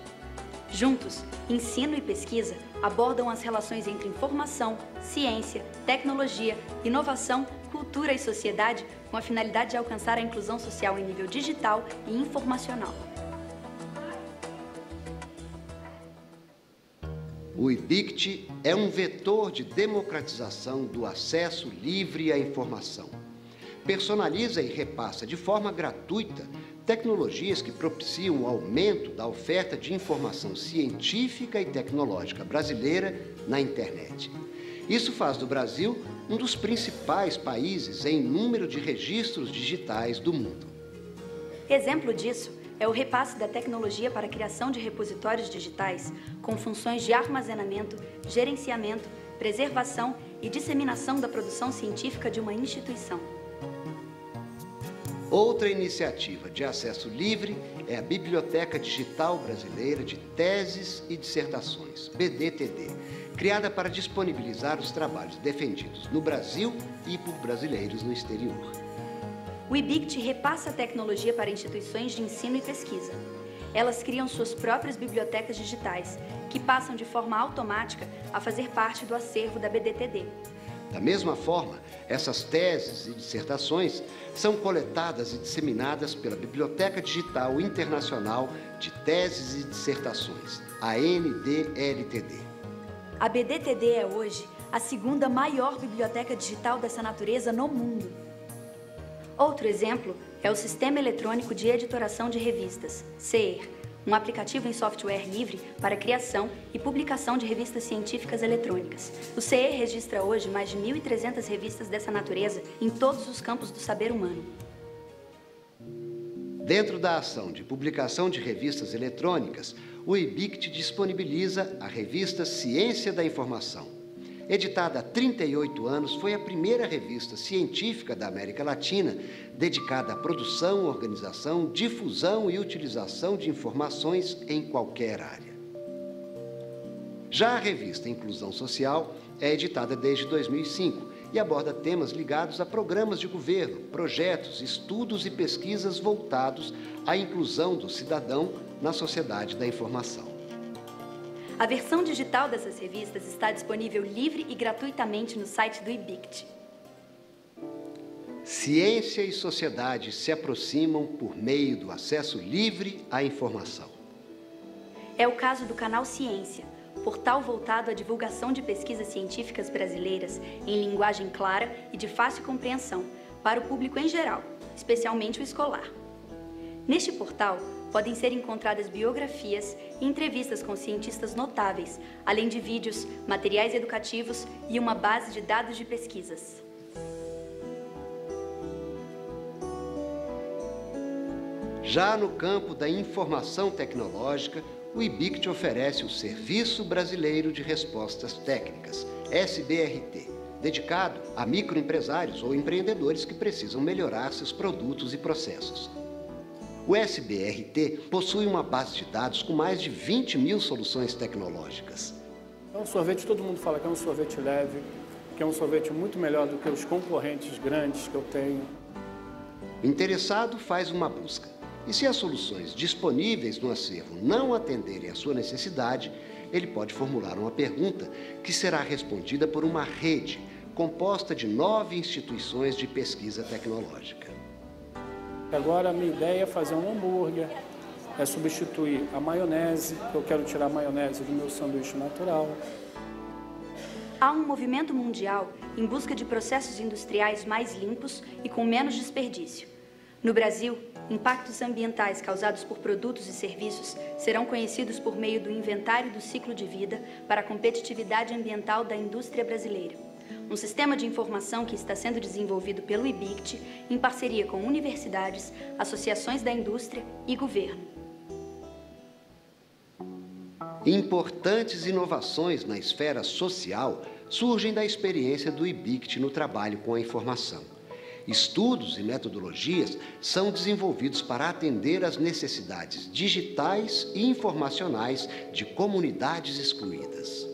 Juntos, ensino e pesquisa abordam as relações entre informação, ciência, tecnologia, inovação, cultura e sociedade com a finalidade de alcançar a inclusão social em nível digital e informacional. O IBICT é um vetor de democratização do acesso livre à informação. Personaliza e repassa de forma gratuita tecnologias que propiciam o aumento da oferta de informação científica e tecnológica brasileira na internet. Isso faz do Brasil um dos principais países em número de registros digitais do mundo. Exemplo disso é o repasse da tecnologia para a criação de repositórios digitais com funções de armazenamento, gerenciamento, preservação e disseminação da produção científica de uma instituição. Outra iniciativa de acesso livre é a Biblioteca Digital Brasileira de Teses e Dissertações, BDTD, criada para disponibilizar os trabalhos defendidos no Brasil e por brasileiros no exterior. O IBICT repassa a tecnologia para instituições de ensino e pesquisa. Elas criam suas próprias bibliotecas digitais, que passam de forma automática a fazer parte do acervo da BDTD. Da mesma forma, essas teses e dissertações são coletadas e disseminadas pela Biblioteca Digital Internacional de Teses e Dissertações, a NDLTD. A BDTD é hoje a segunda maior biblioteca digital dessa natureza no mundo. Outro exemplo é o Sistema Eletrônico de Editoração de Revistas, SEER, um aplicativo em software livre para a criação e publicação de revistas científicas eletrônicas. O SEER registra hoje mais de 1.300 revistas dessa natureza em todos os campos do saber humano. Dentro da ação de publicação de revistas eletrônicas, o IBICT disponibiliza a revista Ciência da Informação. Editada há 38 anos, foi a primeira revista científica da América Latina dedicada à produção, organização, difusão e utilização de informações em qualquer área. Já a revista Inclusão Social é editada desde 2005 e aborda temas ligados a programas de governo, projetos, estudos e pesquisas voltados à inclusão do cidadão na sociedade da informação. A versão digital dessas revistas está disponível livre e gratuitamente no site do IBICT. Ciência e sociedade se aproximam por meio do acesso livre à informação. É o caso do Canal Ciência, portal voltado à divulgação de pesquisas científicas brasileiras em linguagem clara e de fácil compreensão para o público em geral, especialmente o escolar. Neste portal, podem ser encontradas biografias e entrevistas com cientistas notáveis, além de vídeos, materiais educativos e uma base de dados de pesquisas. Já no campo da informação tecnológica, o IBICT oferece o Serviço Brasileiro de Respostas Técnicas, SBRT, dedicado a microempresários ou empreendedores que precisam melhorar seus produtos e processos. O SBRT possui uma base de dados com mais de 20 mil soluções tecnológicas. É um sorvete, todo mundo fala que é um sorvete leve, que é um sorvete muito melhor do que os concorrentes grandes que eu tenho. O interessado faz uma busca. E se as soluções disponíveis no acervo não atenderem à sua necessidade, ele pode formular uma pergunta que será respondida por uma rede composta de 9 instituições de pesquisa tecnológica. Agora a minha ideia é fazer um hambúrguer, é substituir a maionese, eu quero tirar a maionese do meu sanduíche natural. Há um movimento mundial em busca de processos industriais mais limpos e com menos desperdício. No Brasil, impactos ambientais causados por produtos e serviços serão conhecidos por meio do Inventário do Ciclo de Vida para a Competitividade Ambiental da Indústria Brasileira, um sistema de informação que está sendo desenvolvido pelo IBICT em parceria com universidades, associações da indústria e governo. Importantes inovações na esfera social surgem da experiência do IBICT no trabalho com a informação. Estudos e metodologias são desenvolvidos para atender às necessidades digitais e informacionais de comunidades excluídas.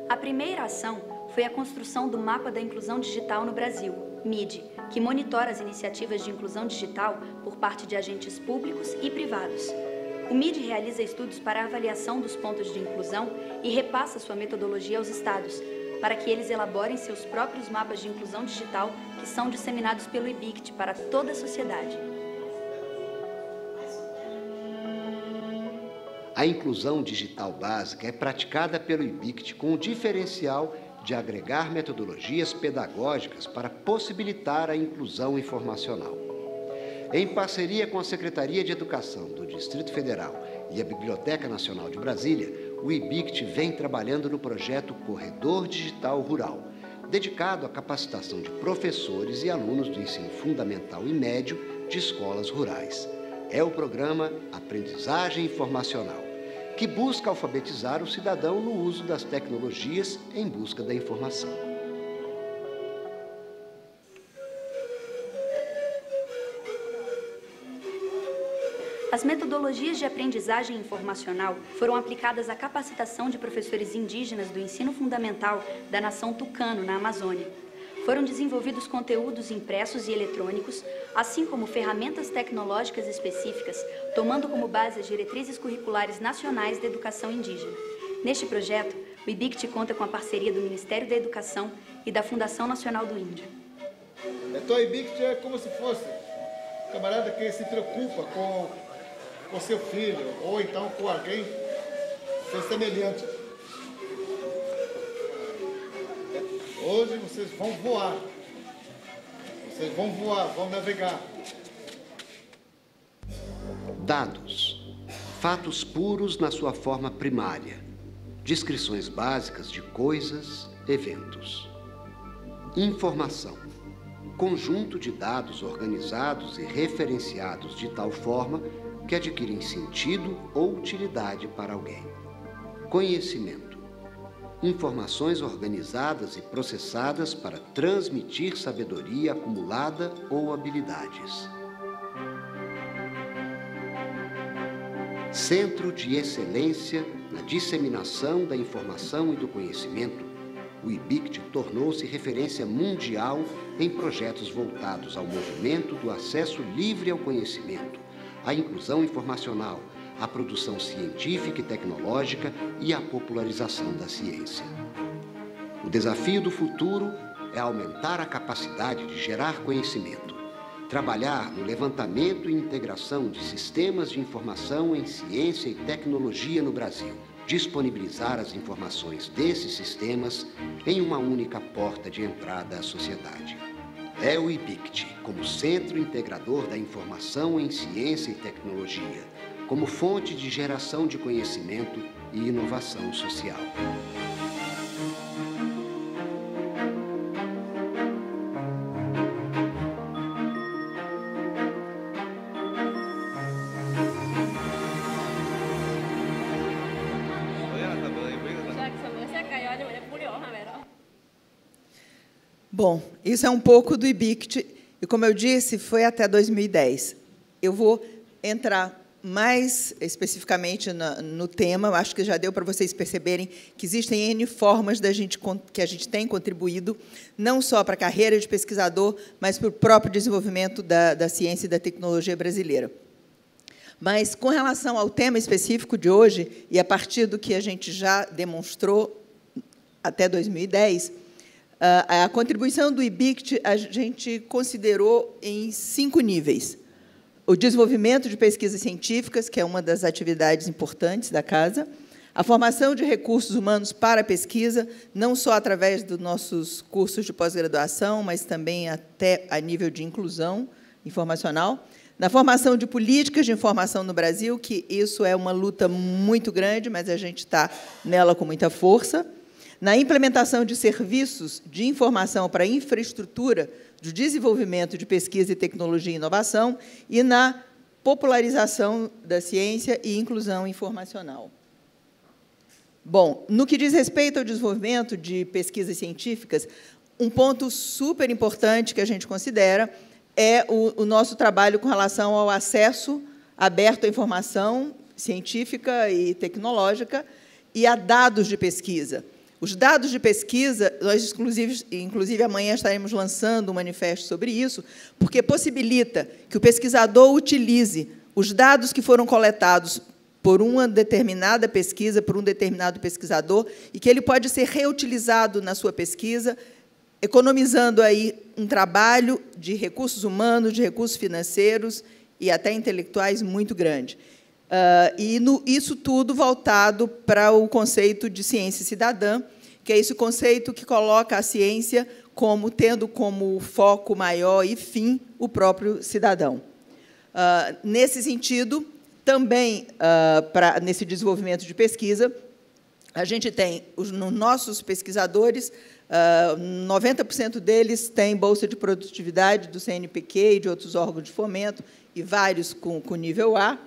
A primeira ação foi a construção do Mapa da Inclusão Digital no Brasil, MID, que monitora as iniciativas de inclusão digital por parte de agentes públicos e privados. O MID realiza estudos para a avaliação dos pontos de inclusão e repassa sua metodologia aos estados, para que eles elaborem seus próprios mapas de inclusão digital, que são disseminados pelo IBICT para toda a sociedade. A inclusão digital básica é praticada pelo IBICT com o diferencial de agregar metodologias pedagógicas para possibilitar a inclusão informacional. Em parceria com a Secretaria de Educação do Distrito Federal e a Biblioteca Nacional de Brasília, o IBICT vem trabalhando no projeto Corredor Digital Rural, dedicado à capacitação de professores e alunos do ensino fundamental e médio de escolas rurais. É o programa Aprendizagem Informacional, que busca alfabetizar o cidadão no uso das tecnologias em busca da informação. As metodologias de aprendizagem informacional foram aplicadas à capacitação de professores indígenas do ensino fundamental da nação Tucano, na Amazônia. Foram desenvolvidos conteúdos impressos e eletrônicos, assim como ferramentas tecnológicas específicas, tomando como base as diretrizes curriculares nacionais da educação indígena. Neste projeto, o IBICT conta com a parceria do Ministério da Educação e da Fundação Nacional do Índio. Então, o IBICT é como se fosse um camarada que se preocupa com seu filho, ou então com alguém seu semelhante. Hoje vocês vão voar. Vocês vão voar, vão navegar. Dados. Fatos puros na sua forma primária. Descrições básicas de coisas, eventos. Informação. Conjunto de dados organizados e referenciados de tal forma que adquirem sentido ou utilidade para alguém. Conhecimento. Informações organizadas e processadas para transmitir sabedoria acumulada ou habilidades. Centro de excelência na disseminação da informação e do conhecimento, o IBICT tornou-se referência mundial em projetos voltados ao movimento do acesso livre ao conhecimento, à inclusão informacional, à produção científica e tecnológica e à popularização da ciência. O desafio do futuro é aumentar a capacidade de gerar conhecimento, trabalhar no levantamento e integração de sistemas de informação em ciência e tecnologia no Brasil, disponibilizar as informações desses sistemas em uma única porta de entrada à sociedade. É o IBICT, como centro integrador da informação em ciência e tecnologia, como fonte de geração de conhecimento e inovação social. Bom, isso é um pouco do IBICT, e, como eu disse, foi até 2010. Eu vou entrar mais especificamente no tema, eu acho que já deu para vocês perceberem que existem N formas que a gente tem contribuído, não só para a carreira de pesquisador, mas para o próprio desenvolvimento da ciência e da tecnologia brasileira. Mas, com relação ao tema específico de hoje, e a partir do que a gente já demonstrou até 2010, a contribuição do IBICT a gente considerou em 5 níveis. O desenvolvimento de pesquisas científicas, que é uma das atividades importantes da Casa, a formação de recursos humanos para a pesquisa, não só através dos nossos cursos de pós-graduação, mas também até a nível de inclusão informacional, na formação de políticas de informação no Brasil, que isso é uma luta muito grande, mas a gente está nela com muita força, na implementação de serviços de informação para a infraestrutura de desenvolvimento de pesquisa e tecnologia e inovação e na popularização da ciência e inclusão informacional. Bom, no que diz respeito ao desenvolvimento de pesquisas científicas, um ponto super importante que a gente considera é o nosso trabalho com relação ao acesso aberto à informação científica e tecnológica e a dados de pesquisa. Os dados de pesquisa, nós, inclusive, amanhã estaremos lançando um manifesto sobre isso, porque possibilita que o pesquisador utilize os dados que foram coletados por uma determinada pesquisa, por um determinado pesquisador, e que ele pode ser reutilizado na sua pesquisa, economizando aí um trabalho de recursos humanos, de recursos financeiros e até intelectuais muito grande. Isso tudo voltado para o conceito de ciência cidadã, que é esse conceito que coloca a ciência como tendo como foco maior e fim o próprio cidadão. Nesse sentido, também, nesse desenvolvimento de pesquisa, a gente tem os nossos pesquisadores, 90% deles têm bolsa de produtividade do CNPq e de outros órgãos de fomento, e vários com nível A.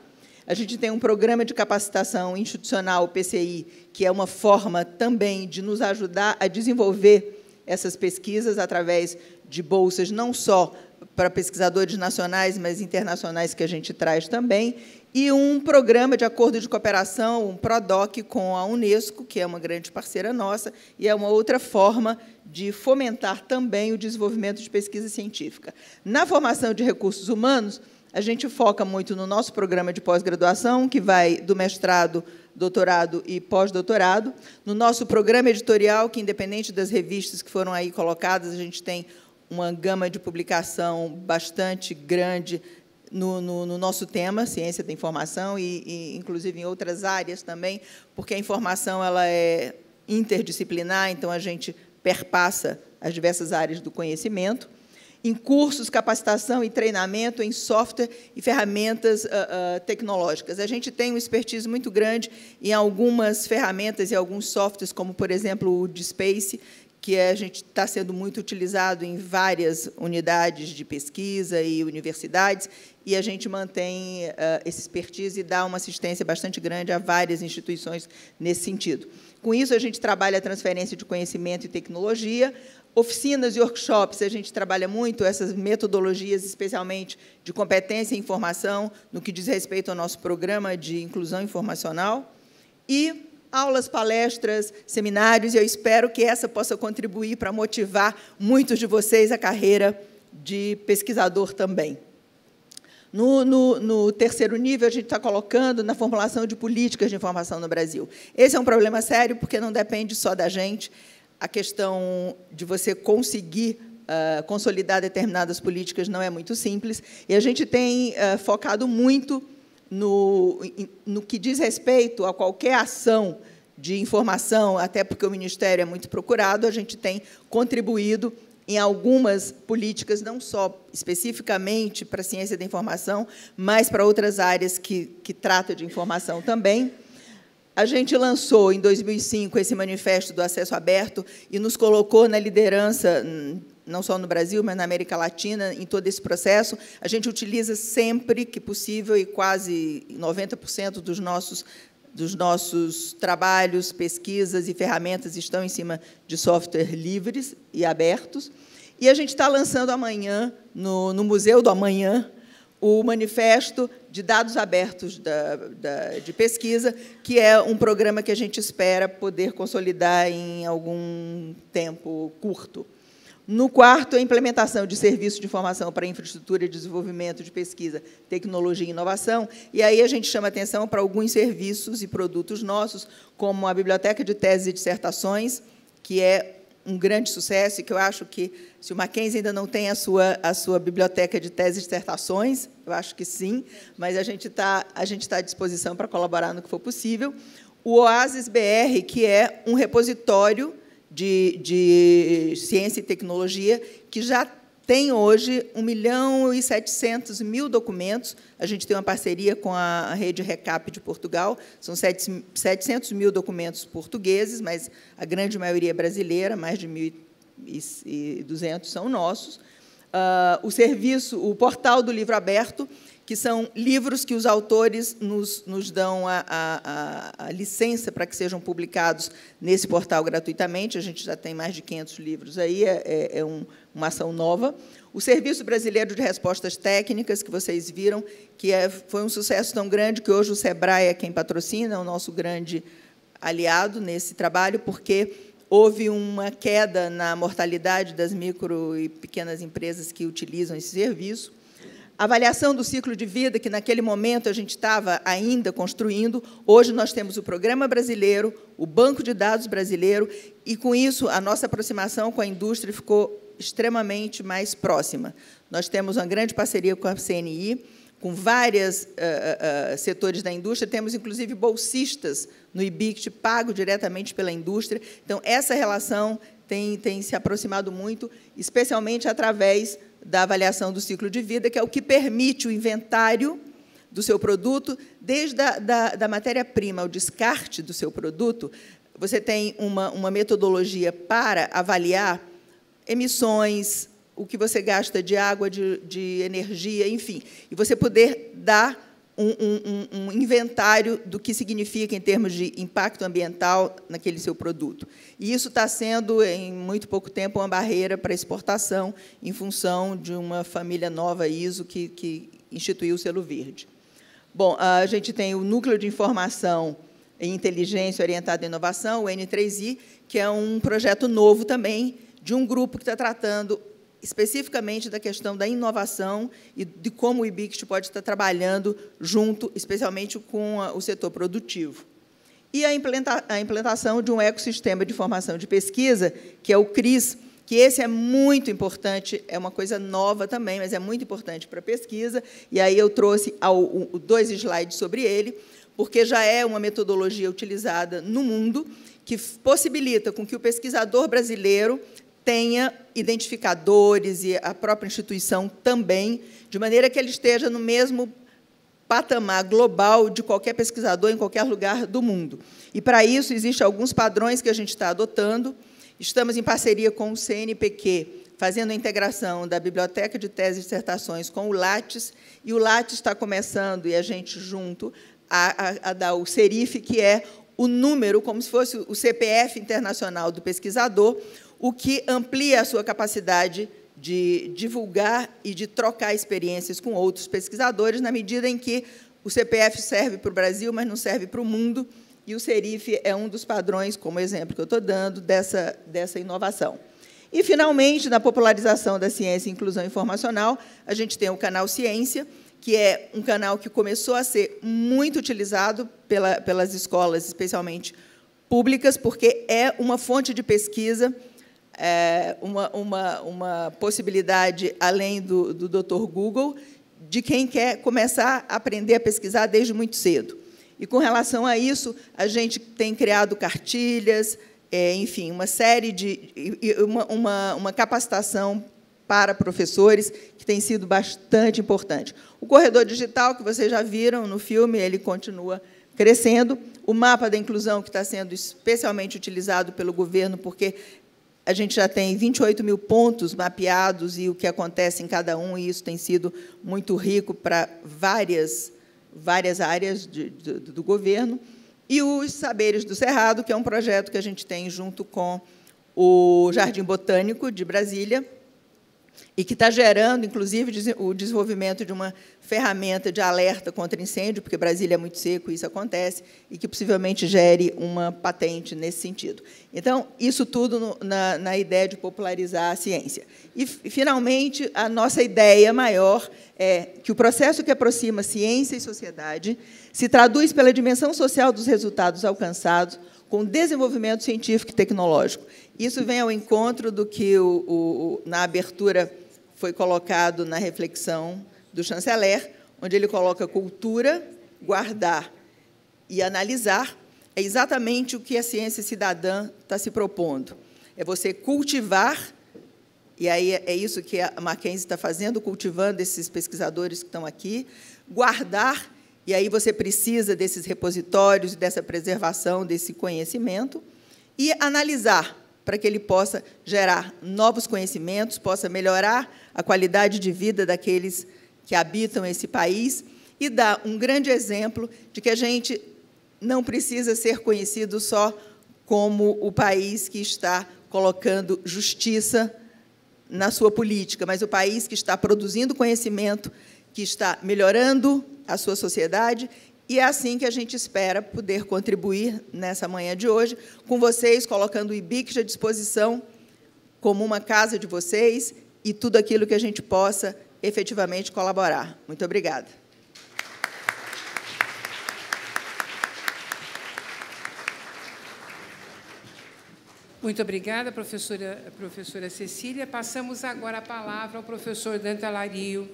A gente tem um programa de capacitação institucional, o PCI, que é uma forma também de nos ajudar a desenvolver essas pesquisas através de bolsas não só para pesquisadores nacionais, mas internacionais, que a gente traz também, e um programa de acordo de cooperação, um PRODOC, com a Unesco, que é uma grande parceira nossa, e é uma outra forma de fomentar também o desenvolvimento de pesquisa científica. Na formação de recursos humanos, a gente foca muito no nosso programa de pós-graduação, que vai do mestrado, doutorado e pós-doutorado. No nosso programa editorial, que, independente das revistas que foram aí colocadas, a gente tem uma gama de publicação bastante grande no nosso tema, ciência da informação, e, inclusive, em outras áreas também, porque a informação ela é interdisciplinar, então a gente perpassa as diversas áreas do conhecimento. Em cursos, capacitação e treinamento em software e ferramentas tecnológicas. A gente tem uma expertise muito grande em algumas ferramentas e alguns softwares, como, por exemplo, o DSpace, que a gente está sendo muito utilizado em várias unidades de pesquisa e universidades, e a gente mantém essa expertise e dá uma assistência bastante grande a várias instituições nesse sentido. Com isso, a gente trabalha a transferência de conhecimento e tecnologia. Oficinas e workshops, a gente trabalha muito essas metodologias, especialmente de competência e informação, no que diz respeito ao nosso programa de inclusão informacional. E aulas, palestras, seminários, e eu espero que essa possa contribuir para motivar muitos de vocês à carreira de pesquisador também. No terceiro nível, a gente está colocando na formulação de políticas de informação no Brasil. Esse é um problema sério, porque não depende só da gente. A questão de você conseguir consolidar determinadas políticas não é muito simples, e a gente tem focado muito no que diz respeito a qualquer ação de informação, até porque o Ministério é muito procurado, a gente tem contribuído em algumas políticas, não só especificamente para a ciência da informação, mas para outras áreas que tratam de informação também. A gente lançou, em 2005, esse manifesto do acesso aberto e nos colocou na liderança, não só no Brasil, mas na América Latina, em todo esse processo. A gente utiliza sempre que possível, e quase 90% dos nossos trabalhos, pesquisas e ferramentas estão em cima de software livres e abertos. E a gente está lançando amanhã, no Museu do Amanhã, o Manifesto de Dados Abertos de Pesquisa, que é um programa que a gente espera poder consolidar em algum tempo curto. No quarto, a implementação de serviços de informação para infraestrutura e desenvolvimento de pesquisa, tecnologia e inovação. E aí a gente chama atenção para alguns serviços e produtos nossos, como a Biblioteca de Teses e Dissertações, que é um grande sucesso, e que eu acho que, se o Mackenzie ainda não tem a sua biblioteca de teses e dissertações, eu acho que sim, mas a gente está à disposição para colaborar no que for possível. O OASIS BR, que é um repositório de ciência e tecnologia, que já tem hoje 1.700.000 documentos. A gente tem uma parceria com a Rede Recap de Portugal, são 700.000 documentos portugueses, mas a grande maioria é brasileira, mais de 1.200 são nossos. O portal do livro aberto, que são livros que os autores nos dão a licença para que sejam publicados nesse portal gratuitamente. A gente já tem mais de 500 livros aí, uma ação nova. O Serviço Brasileiro de Respostas Técnicas, que vocês viram, que foi um sucesso tão grande que hoje o SEBRAE é quem patrocina, é o nosso grande aliado nesse trabalho, porque houve uma queda na mortalidade das micro e pequenas empresas que utilizam esse serviço. A avaliação do ciclo de vida, que naquele momento a gente estava ainda construindo, hoje nós temos o Programa Brasileiro, o Banco de Dados Brasileiro, e, com isso, a nossa aproximação com a indústria ficou extremamente mais próxima. Nós temos uma grande parceria com a CNI, com vários setores da indústria, temos, inclusive, bolsistas no IBICT, pago diretamente pela indústria. Então, essa relação tem se aproximado muito, especialmente através da avaliação do ciclo de vida, que é o que permite o inventário do seu produto, desde da matéria-prima ao descarte do seu produto. Você tem uma metodologia para avaliar emissões, o que você gasta de água, de energia, enfim, e você poder dar um inventário do que significa, em termos de impacto ambiental, naquele seu produto. E isso está sendo, em muito pouco tempo, uma barreira para a exportação, em função de uma família nova ISO que instituiu o selo verde. Bom, a gente tem o Núcleo de Informação e Inteligência Orientada à Inovação, o N3I, que é um projeto novo também, de um grupo que está tratando especificamente da questão da inovação e de como o IBICT pode estar trabalhando junto, especialmente com o setor produtivo. E a implantação de um ecossistema de formação de pesquisa, que é o CRIS, que esse é muito importante, é uma coisa nova também, mas é muito importante para a pesquisa, e aí eu trouxe 2 slides sobre ele, porque já é uma metodologia utilizada no mundo, que possibilita com que o pesquisador brasileiro tenha identificadores, e a própria instituição também, de maneira que ele esteja no mesmo patamar global de qualquer pesquisador em qualquer lugar do mundo. E, para isso, existem alguns padrões que a gente está adotando. Estamos em parceria com o CNPq, fazendo a integração da Biblioteca de Teses e Dissertações com o Lattes, e o Lattes está começando, e a gente junto, a dar o CERIF, que é o número, como se fosse o CPF internacional do pesquisador, o que amplia a sua capacidade de divulgar e de trocar experiências com outros pesquisadores, na medida em que o CPF serve para o Brasil, mas não serve para o mundo, e o CERIF é um dos padrões, como exemplo que eu estou dando, dessa inovação. E, finalmente, na popularização da ciência e inclusão informacional, a gente tem o Canal Ciência, que é um canal que começou a ser muito utilizado pelas escolas, especialmente públicas, porque é uma fonte de pesquisa, uma possibilidade, além do Dr. Google, de quem quer começar a aprender a pesquisar desde muito cedo. E, com relação a isso, a gente tem criado cartilhas, enfim, uma série uma capacitação para professores, que tem sido bastante importante. O corredor digital, que vocês já viram no filme, ele continua crescendo. O mapa da inclusão, que está sendo especialmente utilizado pelo governo, porque a gente já tem 28 mil pontos mapeados e o que acontece em cada um, e isso tem sido muito rico para várias áreas do governo. E os Saberes do Cerrado, que é um projeto que a gente tem junto com o Jardim Botânico de Brasília, e que está gerando, inclusive, o desenvolvimento de uma ferramenta de alerta contra incêndio, porque Brasília é muito seco e isso acontece, e que possivelmente gere uma patente nesse sentido. Então, isso tudo na ideia de popularizar a ciência. E, finalmente, a nossa ideia maior é que o processo que aproxima ciência e sociedade se traduz pela dimensão social dos resultados alcançados com desenvolvimento científico e tecnológico. Isso vem ao encontro do que, na abertura, foi colocado na reflexão do chanceler, onde ele coloca cultura, guardar e analisar, é exatamente o que a ciência cidadã está se propondo. É você cultivar, e aí é isso que a Mackenzie está fazendo, cultivando esses pesquisadores que estão aqui, guardar, e aí você precisa desses repositórios, dessa preservação, desse conhecimento, e analisar, para que ele possa gerar novos conhecimentos, possa melhorar a qualidade de vida daqueles que habitam esse país e dá um grande exemplo de que a gente não precisa ser conhecido só como o país que está colocando justiça na sua política, mas o país que está produzindo conhecimento, que está melhorando a sua sociedade, e é assim que a gente espera poder contribuir nessa manhã de hoje, com vocês, colocando o IBICT à disposição como uma casa de vocês e tudo aquilo que a gente possa efetivamente colaborar. Muito obrigada. Muito obrigada, professora Cecília. Passamos agora a palavra ao professor Dante Alario,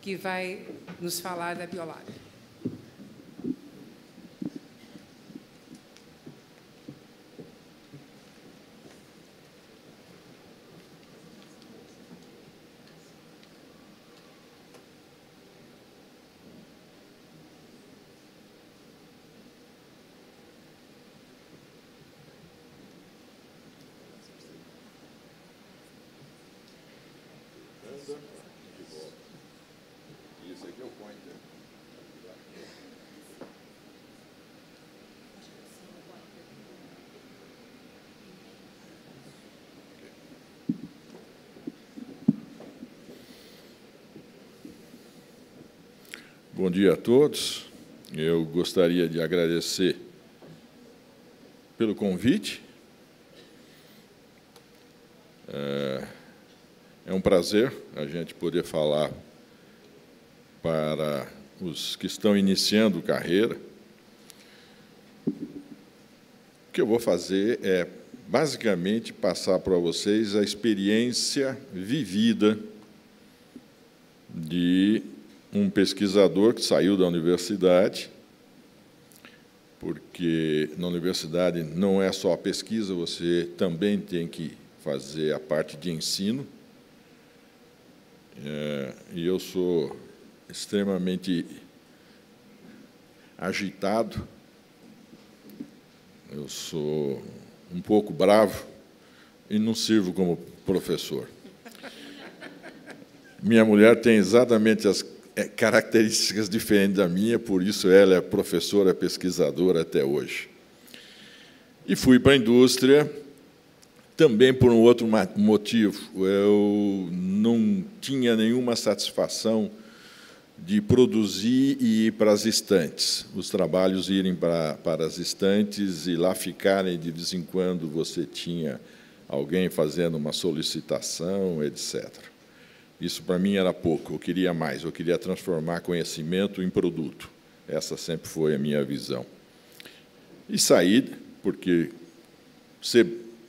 que vai nos falar da Biolab. Bom dia a todos. Eu gostaria de agradecer pelo convite. É um prazer a gente poder falar para os que estão iniciando carreira. O que eu vou fazer é, basicamente, passar para vocês a experiência vivida de um pesquisador que saiu da universidade, porque na universidade não é só a pesquisa, você também tem que fazer a parte de ensino. E eu sou extremamente agitado, eu sou um pouco bravo e não sirvo como professor. Minha mulher tem exatamente as características diferentes da minha, por isso ela é professora, pesquisadora até hoje. E fui para a indústria também por um outro motivo. Eu não tinha nenhuma satisfação de produzir e ir para as estantes, os trabalhos irem para as estantes e lá ficarem, de vez em quando você tinha alguém fazendo uma solicitação, etc. Isso, para mim, era pouco, eu queria mais, eu queria transformar conhecimento em produto. Essa sempre foi a minha visão. E saí, porque ser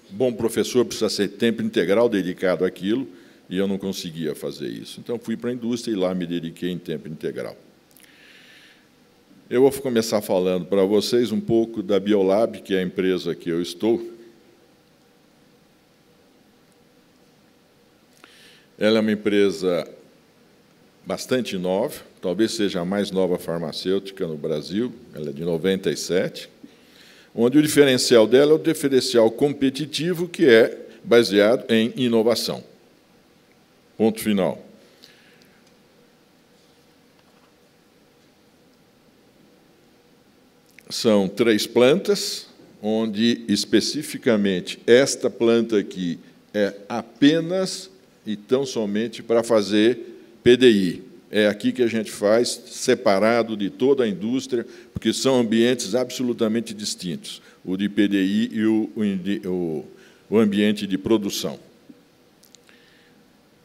bom professor precisa ser tempo integral dedicado àquilo, e eu não conseguia fazer isso. Então, fui para a indústria e lá me dediquei em tempo integral. Eu vou começar falando para vocês um pouco da Biolab, que é a empresa que eu estou. Ela é uma empresa bastante nova, talvez seja a mais nova farmacêutica no Brasil, ela é de 97, onde o diferencial dela é o diferencial competitivo, que é baseado em inovação. Ponto final. São 3 plantas, onde, especificamente, esta planta aqui é apenas e tão somente para fazer PDI. É aqui que a gente faz, separado de toda a indústria, porque são ambientes absolutamente distintos, o de PDI e o ambiente de produção.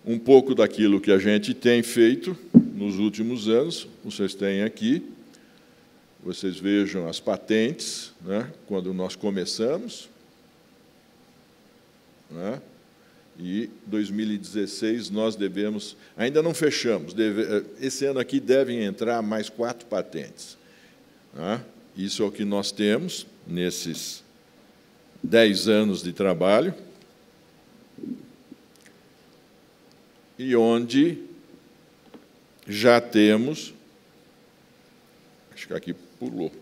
Um pouco daquilo que a gente tem feito nos últimos anos, vocês têm aqui, vocês vejam as patentes, né, quando nós começamos, né, e 2016 nós devemos, ainda não fechamos, esse ano aqui devem entrar mais 4 patentes. Né? Isso é o que nós temos nesses 10 anos de trabalho, e onde já temos, acho que aqui pulou,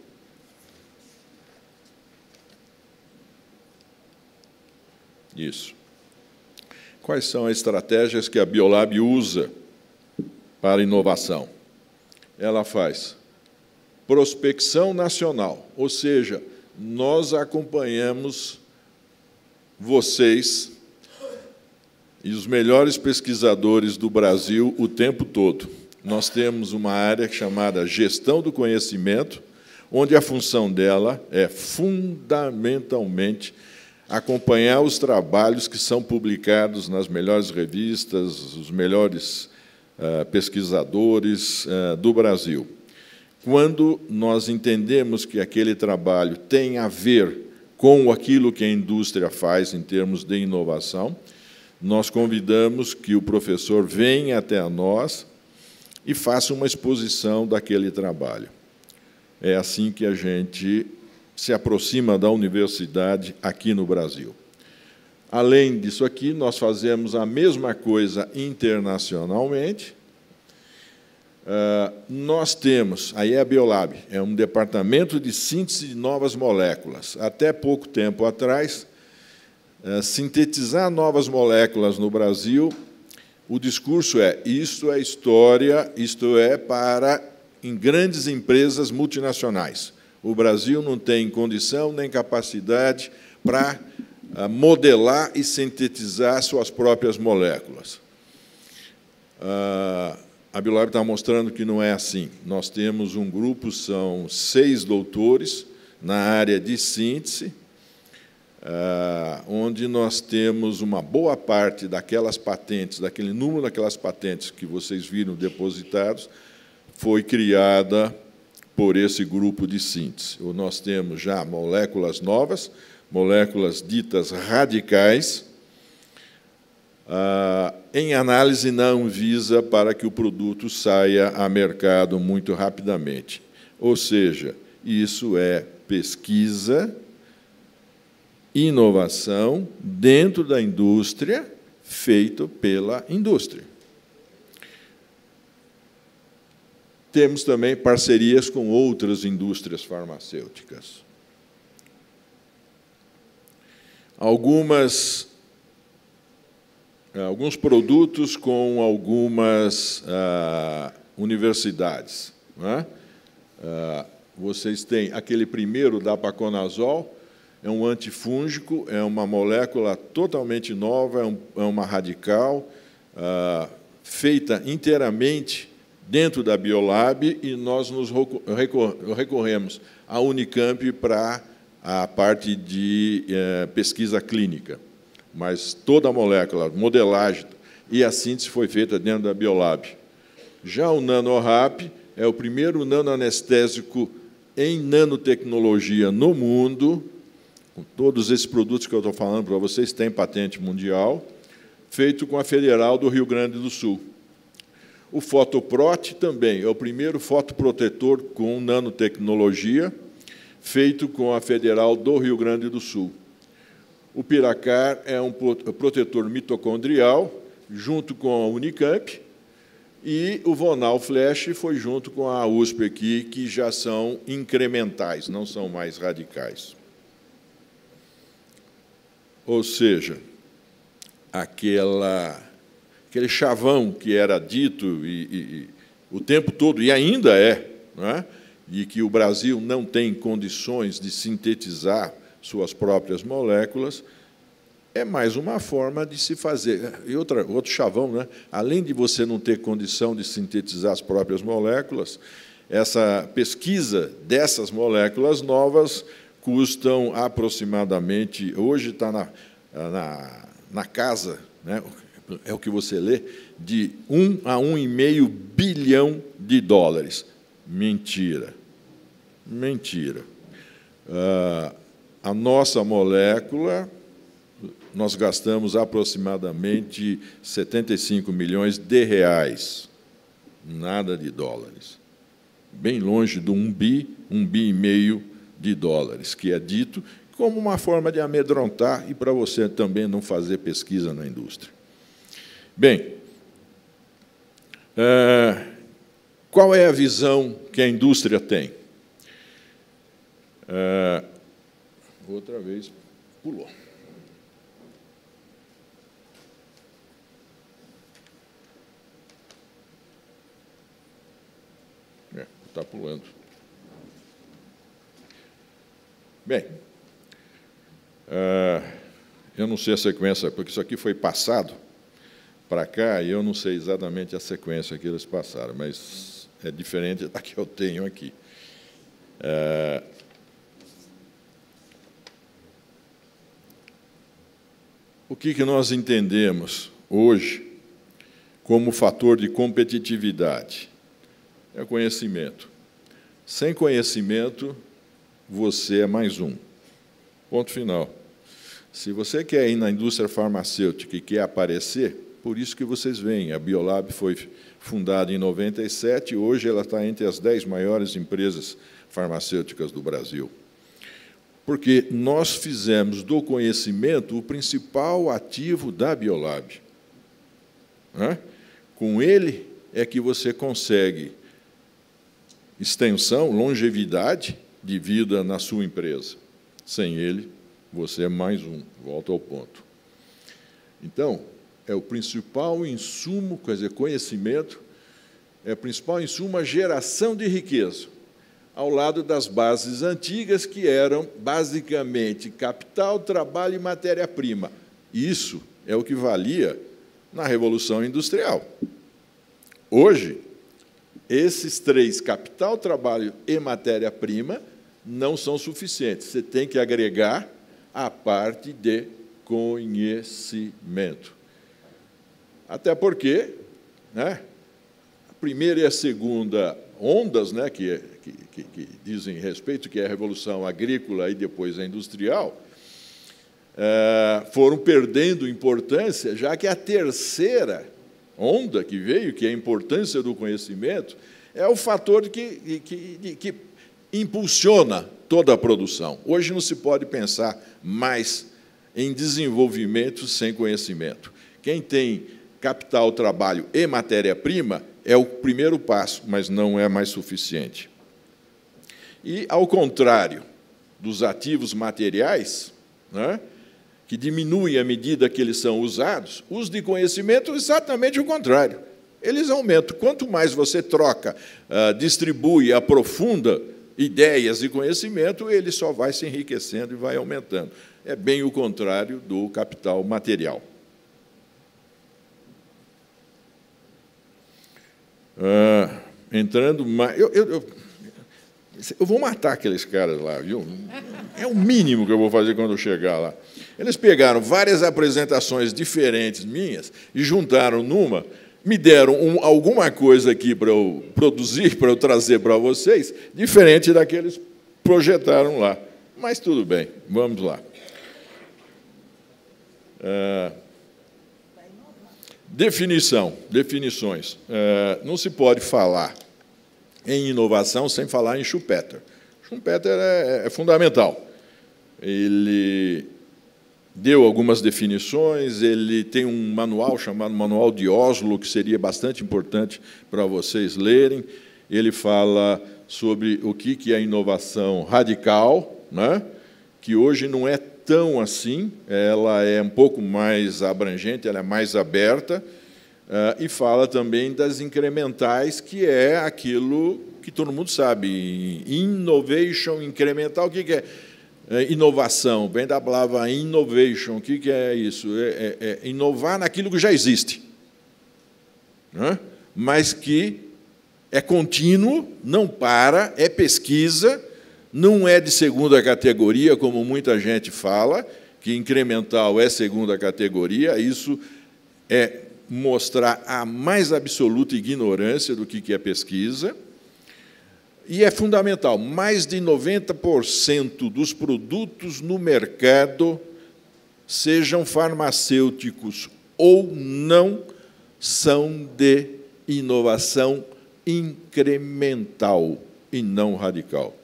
isso. Quais são as estratégias que a Biolab usa para inovação. Ela faz prospecção nacional, ou seja, nós acompanhamos vocês e os melhores pesquisadores do Brasil o tempo todo. Nós temos uma área chamada gestão do conhecimento, onde a função dela é fundamentalmente acompanhar os trabalhos que são publicados nas melhores revistas, os melhores pesquisadores do Brasil. Quando nós entendemos que aquele trabalho tem a ver com aquilo que a indústria faz em termos de inovação, nós convidamos que o professor venha até a nós e faça uma exposição daquele trabalho. É assim que a gente se aproxima da universidade aqui no Brasil. Além disso aqui, nós fazemos a mesma coisa internacionalmente. Nós temos, a Biolab, é um departamento de síntese de novas moléculas. Até pouco tempo atrás, sintetizar novas moléculas no Brasil, o discurso é: isto é história, isto é para em grandes empresas multinacionais. O Brasil não tem condição nem capacidade para modelar e sintetizar suas próprias moléculas. A Biolab está mostrando que não é assim. Nós temos um grupo, são 6 doutores na área de síntese, onde nós temos uma boa parte daquelas patentes, daquele número daquelas patentes que vocês viram depositados, foi criada por esse grupo de síntese. Nós temos já moléculas novas, moléculas ditas radicais, em análise na Anvisa para que o produto saia a mercado muito rapidamente. Ou seja, isso é pesquisa, inovação dentro da indústria, feito pela indústria. Temos também parcerias com outras indústrias farmacêuticas. Alguns produtos com algumas universidades. Não é? Vocês têm aquele primeiro, dapaconazol, é um antifúngico, é uma molécula totalmente nova, é uma radical, feita inteiramente dentro da Biolab, e nós nos recorremos à Unicamp para a parte de pesquisa clínica. Mas toda a molécula, modelagem e a síntese foi feita dentro da Biolab. Já o NanoRap é o primeiro nanoanestésico em nanotecnologia no mundo. Com todos esses produtos que eu estou falando para vocês, tem patente mundial, feito com a Federal do Rio Grande do Sul. O Fotoprot também é o primeiro fotoprotetor com nanotecnologia, feito com a Federal do Rio Grande do Sul. O Piracar é um protetor mitocondrial, junto com a Unicamp, e o Vonal Flash foi junto com a USP aqui, que já são incrementais, não são mais radicais. Ou seja, aquele chavão que era dito o tempo todo, e ainda é, não é? E que o Brasil não tem condições de sintetizar suas próprias moléculas, é mais uma forma de se fazer. E outro chavão, né? Além de você não ter condição de sintetizar as próprias moléculas, essa pesquisa dessas moléculas novas custam aproximadamente, hoje está na casa, né? É o que você lê, de 1 a 1,5 bilhão de dólares. Mentira. Mentira. A nossa molécula, nós gastamos aproximadamente 75 milhões de reais, nada de dólares. Bem longe do 1 bi e meio de dólares, que é dito como uma forma de amedrontar e para você também não fazer pesquisa na indústria. Bem, qual é a visão que a indústria tem? Outra vez, pulou. voando. Bem, eu não sei a sequência, porque isso aqui foi passado para cá, e eu não sei exatamente a sequência que eles passaram, mas é diferente da que eu tenho aqui. O que nós entendemos hoje como fator de competitividade? É o conhecimento. Sem conhecimento, você é mais um. Ponto final. Se você quer ir na indústria farmacêutica e quer aparecer, por isso que vocês veem, a Biolab foi fundada em 97, hoje ela está entre as 10 maiores empresas farmacêuticas do Brasil. Porque nós fizemos do conhecimento o principal ativo da Biolab. Com ele é que você consegue extensão, longevidade de vida na sua empresa. Sem ele, você é mais um, volta ao ponto. Então, é o principal insumo, quer dizer, conhecimento, é o principal insumo a geração de riqueza, ao lado das bases antigas, que eram, basicamente, capital, trabalho e matéria-prima. Isso é o que valia na Revolução Industrial. Hoje, esses três, capital, trabalho e matéria-prima, não são suficientes. Você tem que agregar a parte de conhecimento. Até porque, a primeira e a segunda ondas, que dizem respeito, que é a Revolução Agrícola e depois a Industrial, foram perdendo importância, já que a terceira onda que veio, que é a importância do conhecimento, é o fator que impulsiona toda a produção. Hoje não se pode pensar mais em desenvolvimento sem conhecimento. Quem tem capital, trabalho e matéria-prima é o primeiro passo, mas não é mais suficiente. E, ao contrário dos ativos materiais, que diminuem à medida que eles são usados, os de conhecimento, exatamente o contrário. Eles aumentam. Quanto mais você troca, distribui, aprofunda ideias e conhecimento, ele só vai se enriquecendo e vai aumentando. É bem o contrário do capital material. Entrando mais... Eu vou matar aqueles caras lá, viu? É o mínimo que eu vou fazer quando eu chegar lá. Eles pegaram várias apresentações diferentes minhas e juntaram numa, me deram alguma coisa aqui para eu produzir, para eu trazer para vocês, diferente da que eles projetaram lá. Mas tudo bem, vamos lá. Definições. Não se pode falar em inovação sem falar em Schumpeter. Schumpeter é fundamental. Ele deu algumas definições, ele tem um manual chamado Manual de Oslo, que seria bastante importante para vocês lerem. Ele fala sobre o que é inovação radical, que hoje não é tão assim, ela é um pouco mais abrangente, ela é mais aberta, e fala também das incrementais, que é aquilo que todo mundo sabe, innovation, incremental. O que é inovação? Vem da palavra innovation. O que é isso? É inovar naquilo que já existe, mas que é contínuo, não para, é pesquisa, não é de segunda categoria, como muita gente fala, que incremental é segunda categoria. Isso é mostrar a mais absoluta ignorância do que é pesquisa. E é fundamental, mais de 90% dos produtos no mercado, sejam farmacêuticos ou não, são de inovação incremental e não radical.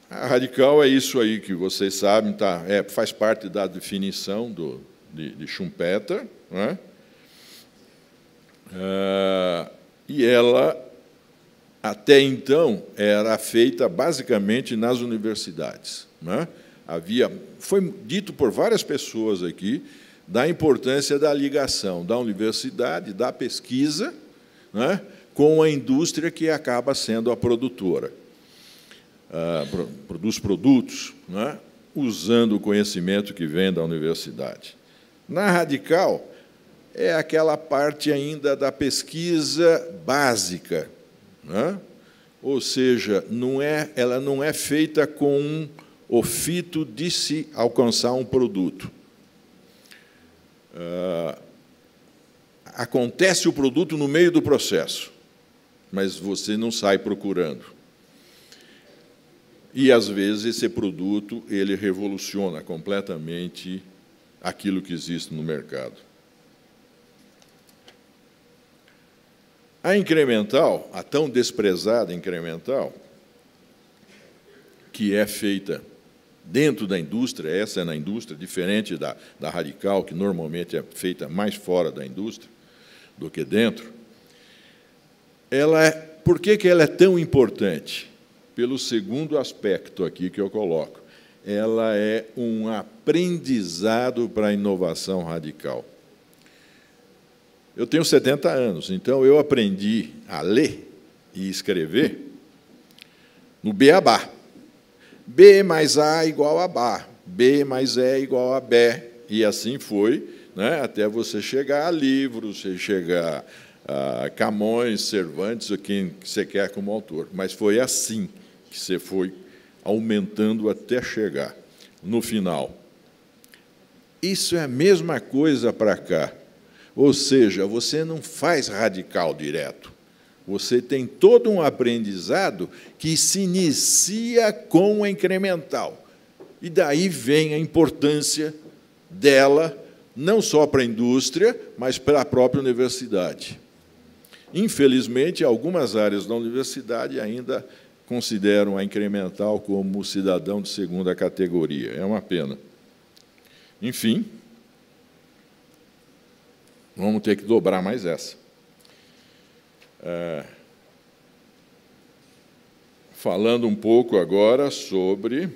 A radical é isso aí que vocês sabem, faz parte da definição de Schumpeter, e ela, até então, era feita basicamente nas universidades. Foi dito por várias pessoas aqui, da importância da ligação da universidade, da pesquisa, né, com a indústria que acaba sendo a produtora. Produz produtos, né, usando o conhecimento que vem da universidade. Na Radical, é aquela parte ainda da pesquisa básica, né? Ou seja, ela não é feita com o fito de se alcançar um produto. Acontece o produto no meio do processo, mas você não sai procurando. E, às vezes, esse produto ele revoluciona completamente aquilo que existe no mercado. A incremental, a tão desprezada incremental, que é feita dentro da indústria, essa é na indústria, diferente da Radical, que normalmente é feita mais fora da indústria do que dentro, por que ela é tão importante? Pelo segundo aspecto aqui que eu coloco. Ela é um aprendizado para a inovação radical. Eu tenho 70 anos, então eu aprendi a ler e escrever no beabá. B mais A igual a Bá, B mais E igual a Bé, e assim foi, né, até você chegar a livros, você chegar a Camões, Cervantes, ou quem você quer como autor. Mas foi assim que você foi aumentando até chegar no final. Isso é a mesma coisa para cá. Ou seja, você não faz radical direto. Você tem todo um aprendizado que se inicia com a incremental. E daí vem a importância dela, não só para a indústria, mas para a própria universidade. Infelizmente, algumas áreas da universidade ainda consideram a incremental como cidadão de segunda categoria. É uma pena. Enfim, vamos ter que dobrar mais essa. Falando um pouco agora sobre,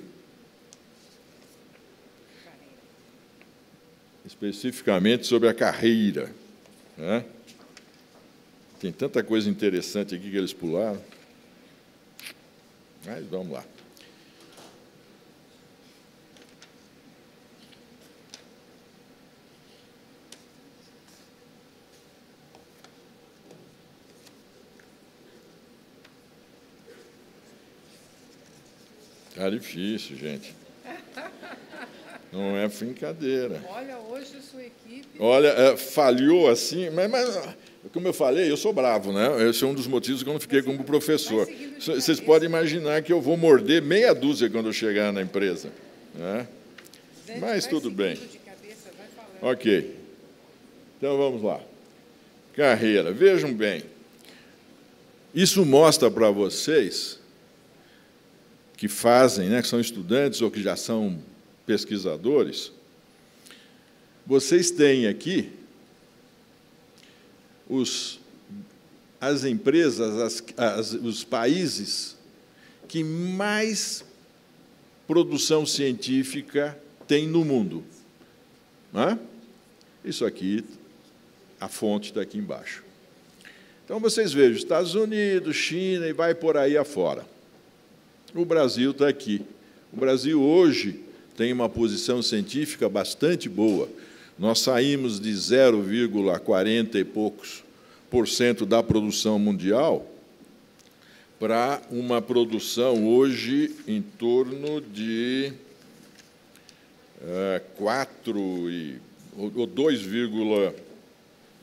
especificamente sobre a carreira, né? Tem tanta coisa interessante aqui que eles pularam. Mas vamos lá. Tá difícil, gente. Não é brincadeira. Olha, hoje a sua equipe... Olha, falhou assim, mas, como eu falei, eu sou bravo, né? Esse é um dos motivos que eu não fiquei como professor. Vocês podem imaginar que eu vou morder meia dúzia quando eu chegar na empresa, né? Mas tudo bem. Ok. Então, vamos lá. Carreira. Vejam bem. Isso mostra para vocês que fazem, né, que são estudantes ou que já são pesquisadores, vocês têm aqui as empresas, os países que mais produção científica tem no mundo. Não é? Isso aqui, a fonte está aqui embaixo. Então, vocês vejam, Estados Unidos, China e vai por aí afora. O Brasil está aqui. O Brasil, hoje, tem uma posição científica bastante boa. Nós saímos de 0,40 e poucos % da produção mundial para uma produção, hoje, em torno de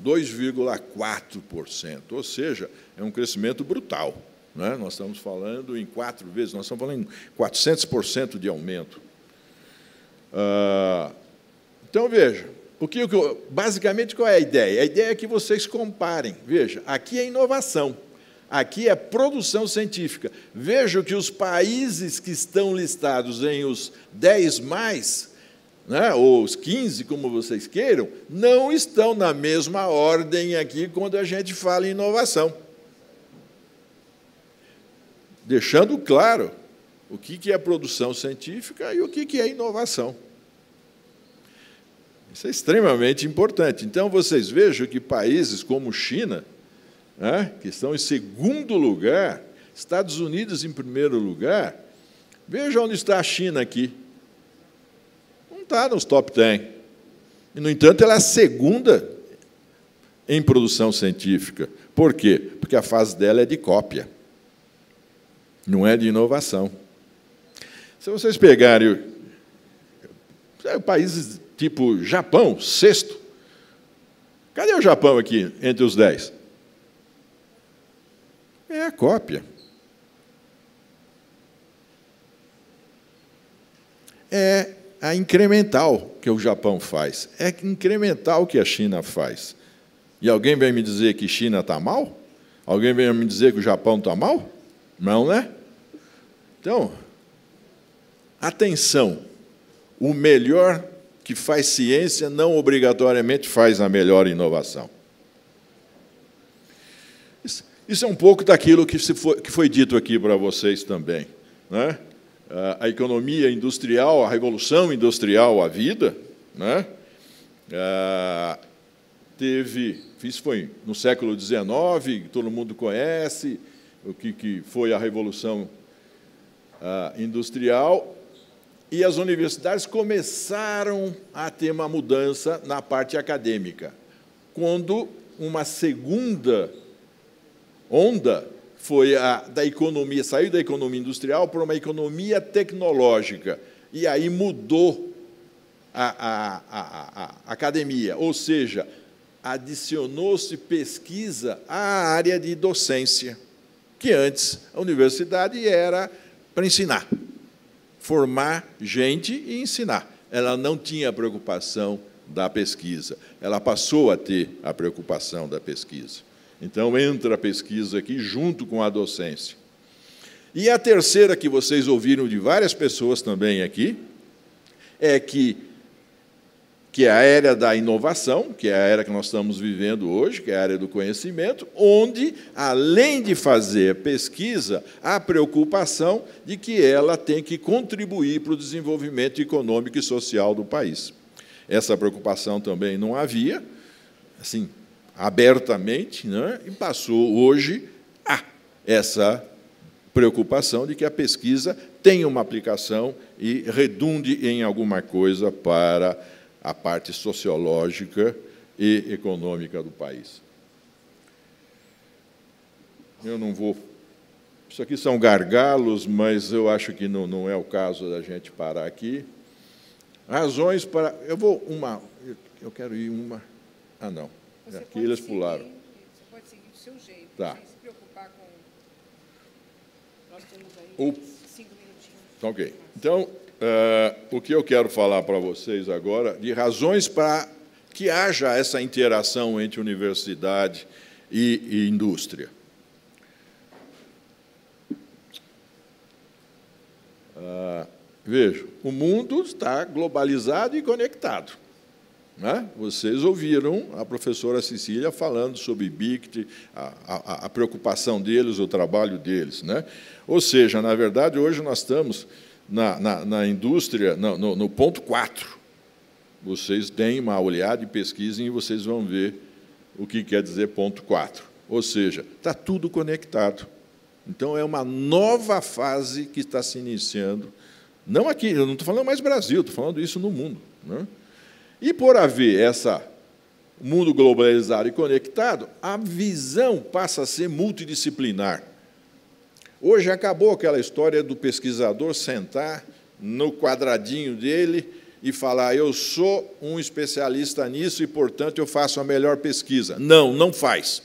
2,4%. Ou seja, é um crescimento brutal. Né? Nós estamos falando em 4 vezes, nós estamos falando em 400% de aumento. Então, veja, basicamente, qual é a ideia? A ideia é que vocês comparem. Veja, aqui é inovação, aqui é produção científica. Veja que os países que estão listados em os 10 mais, né, ou os 15, como vocês queiram, não estão na mesma ordem aqui quando a gente fala em inovação. Deixando claro o que é produção científica e o que é inovação. Isso é extremamente importante. Então, vocês vejam que países como China, né, que estão em segundo lugar, Estados Unidos em primeiro lugar, veja onde está a China aqui. Não está nos top 10. E, no entanto, ela é a segunda em produção científica. Por quê? Porque a fase dela é de cópia, não é de inovação. Se vocês pegarem países tipo Japão, sexto, cadê o Japão aqui entre os 10? É a cópia. É a incremental que o Japão faz. É incremental que a China faz. E alguém vem me dizer que China está mal? Alguém vem me dizer que o Japão está mal? Não, né? Então, atenção, o melhor que faz ciência não obrigatoriamente faz a melhor inovação. Isso é um pouco daquilo que foi dito aqui para vocês também, né? A economia industrial, a revolução industrial, a vida, né? Isso foi no século XIX, todo mundo conhece o que foi a revolução industrial, e as universidades começaram a ter uma mudança na parte acadêmica, quando uma segunda onda foi a da economia, saiu da economia industrial para uma economia tecnológica, e aí mudou a academia, ou seja, adicionou-se pesquisa à área de docência, que antes a universidade era para ensinar, formar gente e ensinar. Ela não tinha a preocupação da pesquisa, ela passou a ter a preocupação da pesquisa. Então, entra a pesquisa aqui junto com a docência. E a terceira, que vocês ouviram de várias pessoas também aqui, é que é a era da inovação, que é a era que nós estamos vivendo hoje, que é a área do conhecimento, onde, além de fazer pesquisa, há a preocupação de que ela tem que contribuir para o desenvolvimento econômico e social do país. Essa preocupação também não havia, assim, abertamente, né? E passou hoje a essa preocupação de que a pesquisa tenha uma aplicação e redunde em alguma coisa para a parte sociológica e econômica do país. Eu não vou... Isso aqui são gargalos, mas eu acho que não é o caso da gente parar aqui. Razões para... Eu quero ir uma... Ah, não. Aqui eles pularam. Você pode seguir do seu jeito, tá, sem se preocupar com... Nós temos aí 5 minutinhos. Ok. Então, o que eu quero falar para vocês agora, de razões para que haja essa interação entre universidade e indústria. Veja, o mundo está globalizado e conectado, né? Vocês ouviram a professora Cecília falando sobre BICT, a preocupação deles, o trabalho deles, né? Ou seja, na verdade, hoje nós estamos na indústria, no ponto 4. Vocês deem uma olhada e pesquisem e vocês vão ver o que quer dizer ponto 4. Ou seja, está tudo conectado. Então, é uma nova fase que está se iniciando. Não aqui, eu não estou falando mais Brasil, estou falando isso no mundo, né? E, por haver esse mundo globalizado e conectado, a visão passa a ser multidisciplinar. Hoje acabou aquela história do pesquisador sentar no quadradinho dele e falar: eu sou um especialista nisso e, portanto, eu faço a melhor pesquisa. Não, não faz.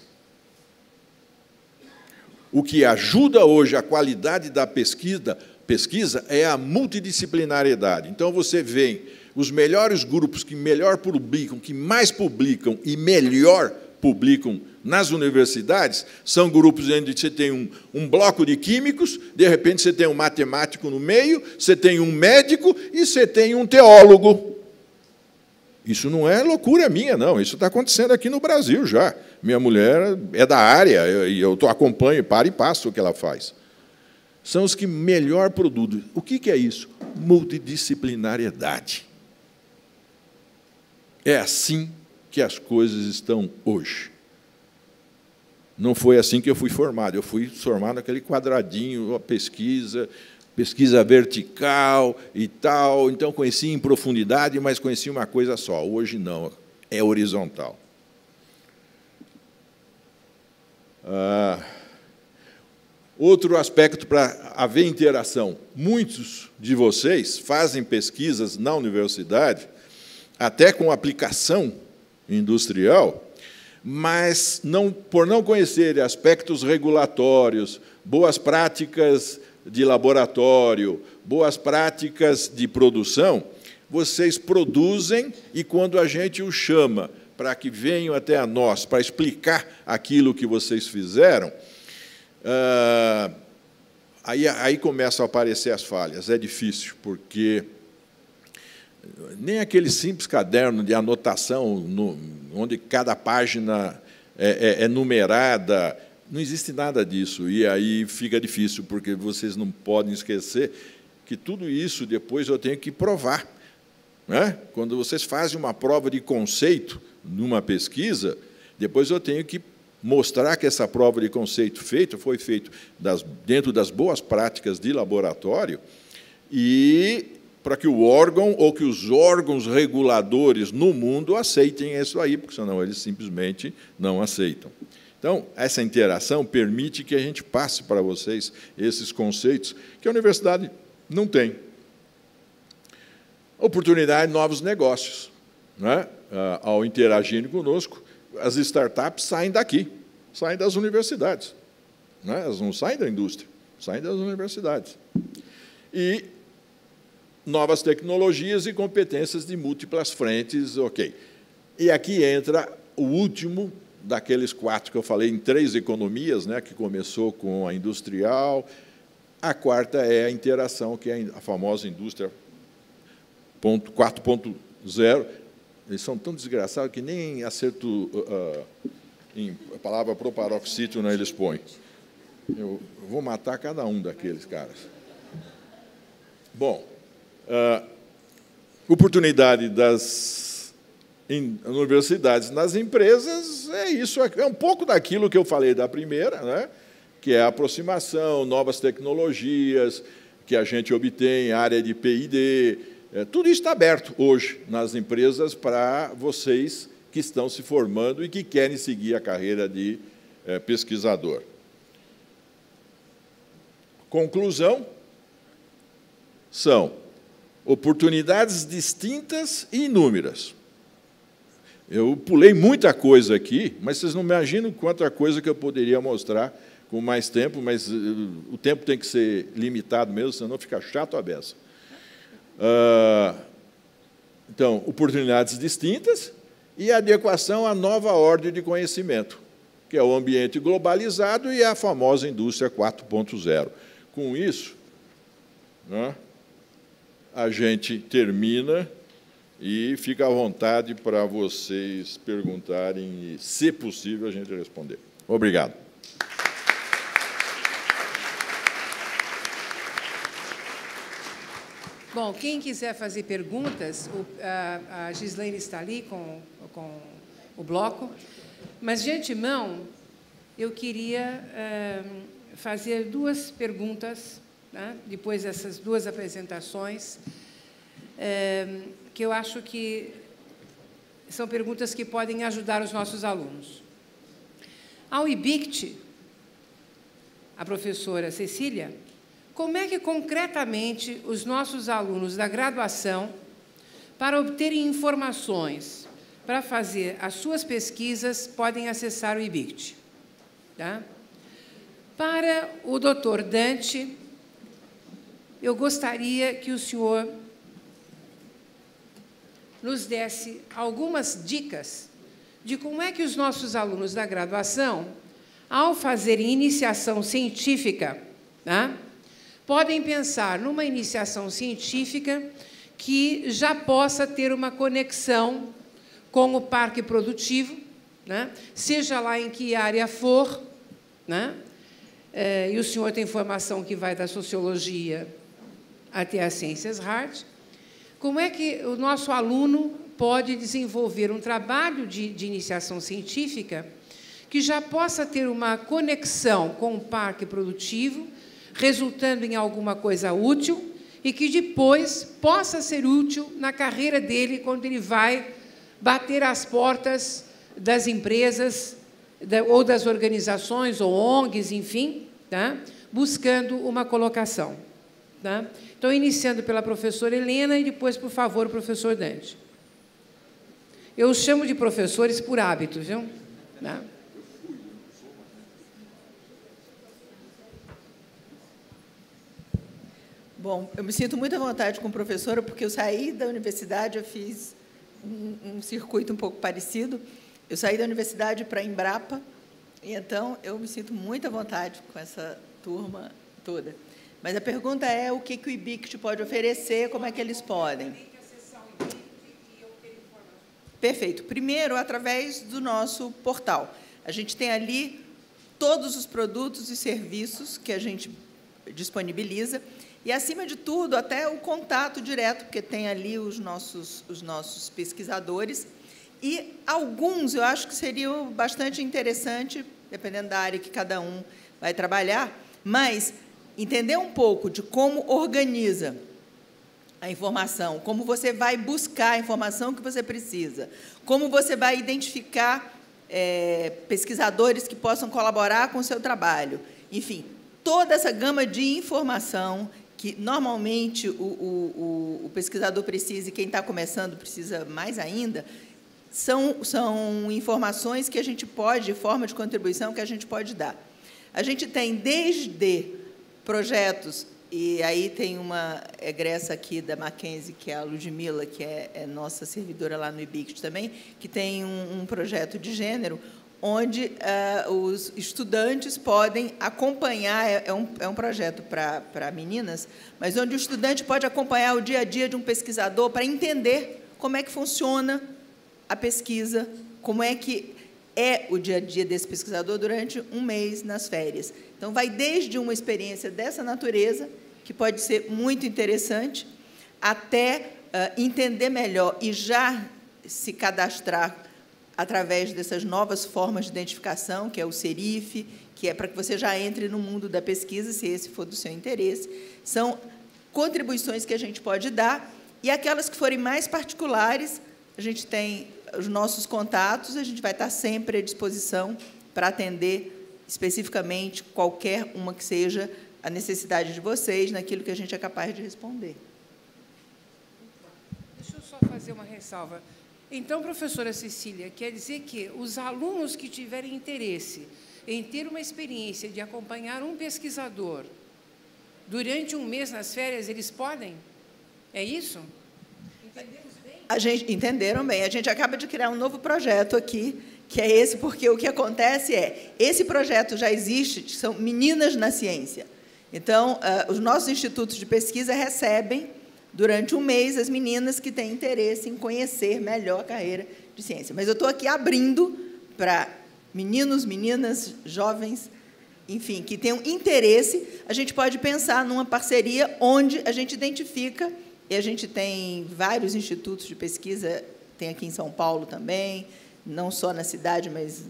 O que ajuda hoje a qualidade da pesquisa é a multidisciplinariedade. Então, você vê os melhores grupos que melhor publicam, que mais publicam e melhor publicam nas universidades, são grupos onde você tem um bloco de químicos, de repente você tem um matemático no meio, você tem um médico e você tem um teólogo. Isso não é loucura minha, não. Isso está acontecendo aqui no Brasil já. Minha mulher é da área, e eu acompanho, paro e passo o que ela faz. São os que melhor produzem. O que é isso? Multidisciplinariedade. É assim que as coisas estão hoje. Não foi assim que eu fui formado. Eu fui formado naquele quadradinho, pesquisa vertical e tal. Então, conheci em profundidade, mas conheci uma coisa só. Hoje, não. É horizontal. Outro aspecto para haver interação. Muitos de vocês fazem pesquisas na universidade, até com aplicação industrial, mas por não conhecerem aspectos regulatórios, boas práticas de laboratório, boas práticas de produção, vocês produzem e, quando a gente os chama para que venham até a nós, para explicar aquilo que vocês fizeram, aí começam a aparecer as falhas. É difícil, porque nem aquele simples caderno de anotação, onde cada página é numerada, não existe nada disso. E aí fica difícil, porque vocês não podem esquecer que tudo isso depois eu tenho que provar. Né? Quando vocês fazem uma prova de conceito numa pesquisa, depois eu tenho que mostrar que essa prova de conceito foi feito dentro das boas práticas de laboratório, e para que o órgão ou que os órgãos reguladores no mundo aceitem isso aí, porque senão eles simplesmente não aceitam. Então, essa interação permite que a gente passe para vocês esses conceitos que a universidade não tem. Oportunidade de novos negócios. Né? Ao interagirem conosco, as startups saem daqui, saem das universidades. Né? Elas não saem da indústria, saem das universidades. E novas tecnologias e competências de múltiplas frentes, ok. E aqui entra o último daqueles 4 que eu falei, em 3 economias, né, que começou com a industrial. A quarta é a interação, que é a famosa indústria 4.0. Eles são tão desgraçados que nem acerto em a palavra proparoxítona eles põem. Eu vou matar cada um daqueles caras. Bom, oportunidade das universidades nas empresas é isso, é um pouco daquilo que eu falei da primeira, né? Que é a aproximação, novas tecnologias que a gente obtém, área de P&D, tudo isso está aberto hoje nas empresas para vocês que estão se formando e que querem seguir a carreira de pesquisador. Conclusão, são oportunidades distintas e inúmeras. Eu pulei muita coisa aqui, mas vocês não imaginam quanta coisa que eu poderia mostrar com mais tempo, mas o tempo tem que ser limitado mesmo, senão fica chato a beça. Então, oportunidades distintas e adequação à nova ordem de conhecimento, que é o ambiente globalizado e a famosa indústria 4.0. Com isso, né, a gente termina e fica à vontade para vocês perguntarem e, se possível, a gente responder. Obrigado. Bom, quem quiser fazer perguntas, a Gislaine está ali com o bloco, mas, de antemão, eu queria fazer 2 perguntas, né, depois dessas 2 apresentações, que eu acho que são perguntas que podem ajudar os nossos alunos. Ao IBICT, a professora Cecília, como é que, concretamente, os nossos alunos da graduação, para obterem informações, para fazer as suas pesquisas, podem acessar o IBICT? Tá? Para o doutor Dante, eu gostaria que o senhor nos desse algumas dicas de como é que os nossos alunos da graduação, ao fazerem iniciação científica, tá, podem pensar numa iniciação científica que já possa ter uma conexão com o parque produtivo, né, seja lá em que área for, né, e o senhor tem informação que vai da sociologia até as ciências hard. Como é que o nosso aluno pode desenvolver um trabalho de iniciação científica que já possa ter uma conexão com o parque produtivo, resultando em alguma coisa útil, e que depois possa ser útil na carreira dele, quando ele vai bater às portas das empresas ou das organizações ou ONGs, enfim, tá? Buscando uma colocação. Tá? Então, iniciando pela professora Helena e depois, por favor, o professor Dante. Eu os chamo de professores por hábito, viu? Tá? Bom, eu me sinto muito à vontade com professora, porque eu saí da universidade, eu fiz um circuito um pouco parecido. Eu saí da universidade para a Embrapa, e então eu me sinto muito à vontade com essa turma toda. Mas a pergunta é o que o IBICT pode oferecer, como é que eles podem? Perfeito. Primeiro, através do nosso portal. A gente tem ali todos os produtos e serviços que a gente disponibiliza, e, acima de tudo, até o contato direto, porque tem ali os nossos pesquisadores, e alguns eu acho que seria bastante interessante, dependendo da área que cada um vai trabalhar, mas entender um pouco de como organiza a informação, como você vai buscar a informação que você precisa, como você vai identificar pesquisadores que possam colaborar com o seu trabalho. Enfim, toda essa gama de informação que, normalmente, o pesquisador precisa, e quem está começando precisa mais ainda, são informações que a gente pode, forma de contribuição que a gente pode dar. A gente tem desde projetos, e aí tem uma egressa aqui da Mackenzie, que é a Ludmila, que é nossa servidora lá no IBICT também, que tem um projeto de gênero, onde os estudantes podem acompanhar, é um projeto para meninas, mas onde o estudante pode acompanhar o dia a dia de um pesquisador para entender como é que funciona a pesquisa, como é que é o dia a dia desse pesquisador durante um mês nas férias. Então, vai desde uma experiência dessa natureza, que pode ser muito interessante, até entender melhor e já se cadastrar através dessas novas formas de identificação, que é o SERIF, que é para que você já entre no mundo da pesquisa, se esse for do seu interesse. São contribuições que a gente pode dar, e aquelas que forem mais particulares, a gente tem os nossos contatos, a gente vai estar sempre à disposição para atender especificamente qualquer uma que seja a necessidade de vocês, naquilo que a gente é capaz de responder. Deixa eu só fazer uma ressalva. Então, professora Cecília, quer dizer que os alunos que tiverem interesse em ter uma experiência de acompanhar um pesquisador durante um mês nas férias, eles podem? É isso? Entendemos bem? Entenderam bem. A gente acaba de criar um novo projeto aqui, que é esse, porque o que acontece esse projeto já existe, são Meninas na Ciência. Então, os nossos institutos de pesquisa recebem, durante um mês, as meninas que têm interesse em conhecer melhor a carreira de ciência. Mas eu estou aqui abrindo para meninos, meninas, jovens, enfim, que tenham interesse. A gente pode pensar numa parceria onde a gente identifica, e a gente tem vários institutos de pesquisa, tem aqui em São Paulo também, não só na cidade, mas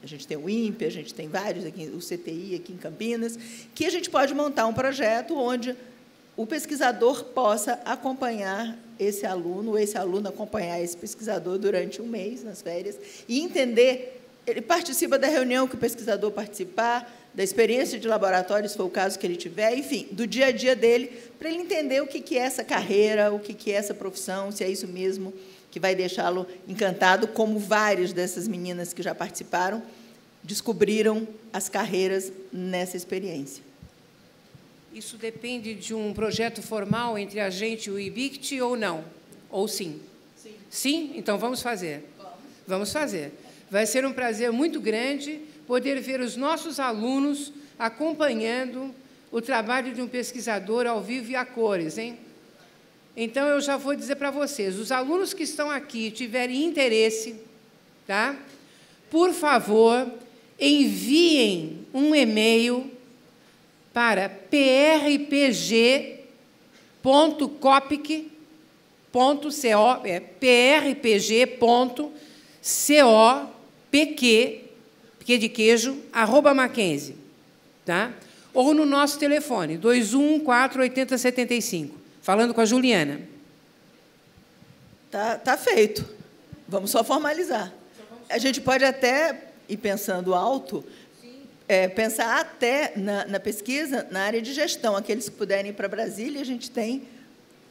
a gente tem o INPE, a gente tem vários, aqui, o CTI aqui em Campinas, que a gente pode montar um projeto onde o pesquisador possa acompanhar esse aluno, ou esse aluno acompanhar esse pesquisador durante um mês, nas férias, e entender, ele participa da reunião que o pesquisador participar, da experiência de laboratório, se for o caso que ele tiver, enfim, do dia a dia dele, para ele entender o que é essa carreira, o que é essa profissão, se é isso mesmo que vai deixá-lo encantado, como várias dessas meninas que já participaram descobriram as carreiras nessa experiência. Isso depende de um projeto formal entre a gente e o IBICT ou não? Ou sim? Sim. Sim? Então, vamos fazer. Vamos fazer. Vai ser um prazer muito grande poder ver os nossos alunos acompanhando o trabalho de um pesquisador ao vivo e a cores, hein? Então, eu já vou dizer para vocês, os alunos que estão aqui tiverem interesse, tá? Por favor, enviem um e-mail para prpg.copic, de queijo, @Mackenzie, tá? Ou no nosso telefone, 21148075, falando com a Juliana. Tá feito. Vamos só formalizar. A gente pode até ir pensando alto, pensar até na pesquisa na área de gestão. Aqueles que puderem ir para Brasília, a gente tem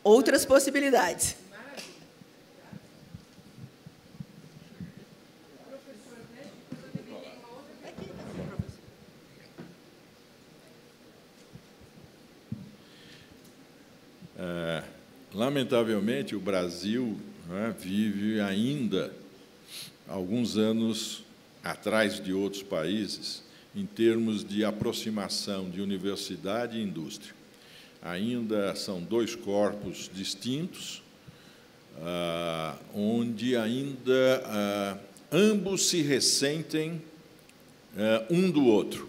outras possibilidades. Lamentavelmente, o Brasil, né, vive ainda alguns anos atrás de outros países em termos de aproximação de universidade e indústria. Ainda são dois corpos distintos, onde ainda ambos se ressentem um do outro.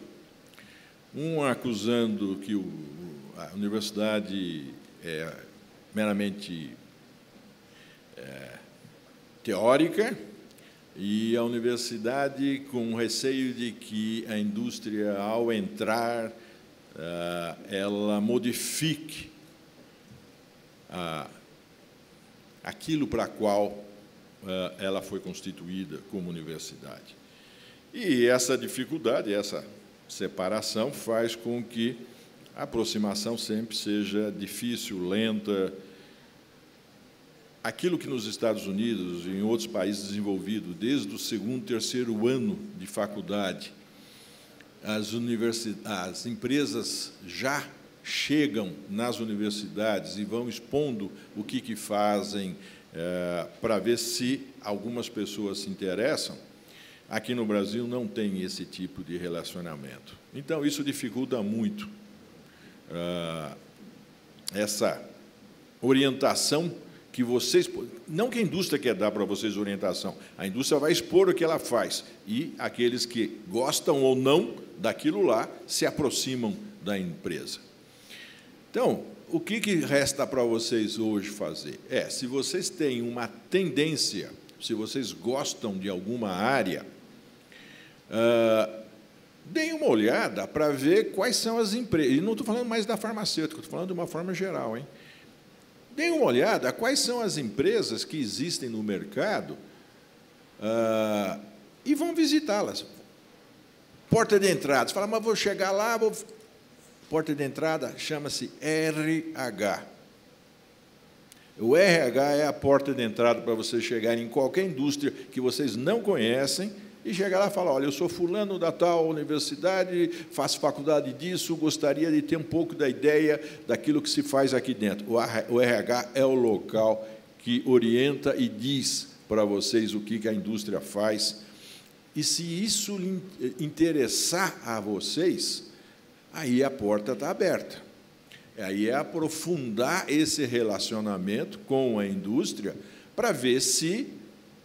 Um acusando que a universidade é meramente teórica, e a universidade com receio de que a indústria, ao entrar, ela modifique aquilo para qual ela foi constituída como universidade. E essa dificuldade, essa separação, faz com que a aproximação sempre seja difícil, lenta. Aquilo que nos Estados Unidos e em outros países desenvolvidos, desde o segundo, terceiro ano de faculdade, as empresas já chegam nas universidades e vão expondo o que fazem para ver se algumas pessoas se interessam. Aqui no Brasil não tem esse tipo de relacionamento. Então, isso dificulta muito essa orientação que vocês... Não que a indústria quer dar para vocês orientação, a indústria vai expor o que ela faz, e aqueles que gostam ou não daquilo lá se aproximam da empresa. Então, o que resta para vocês hoje fazer? Se vocês têm uma tendência, se vocês gostam de alguma área, deem uma olhada para ver quais são as empresas. E não estou falando mais da farmacêutica, estou falando de uma forma geral, hein? Deem uma olhada quais são as empresas que existem no mercado e vão visitá-las. Porta de entrada. Você fala, mas vou chegar lá, Porta de entrada chama-se RH. O RH é a porta de entrada para vocês chegarem em qualquer indústria que vocês não conhecem e chegar lá e falar, olha, eu sou fulano da tal universidade, faço faculdade disso, gostaria de ter um pouco da ideia daquilo que se faz aqui dentro. O RH é o local que orienta e diz para vocês o que a indústria faz. E se isso interessar a vocês, aí a porta está aberta. Aí é aprofundar esse relacionamento com a indústria para ver se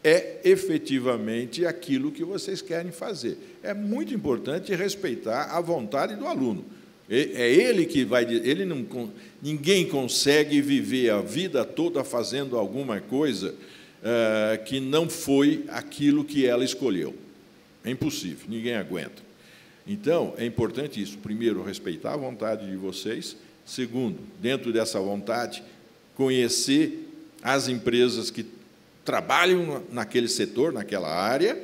é efetivamente aquilo que vocês querem fazer. É muito importante respeitar a vontade do aluno. É ele que vai... ninguém consegue viver a vida toda fazendo alguma coisa que não foi aquilo que ela escolheu. É impossível, ninguém aguenta. Então, é importante isso. Primeiro, respeitar a vontade de vocês. Segundo, dentro dessa vontade, conhecer as empresas que trabalham naquele setor, naquela área,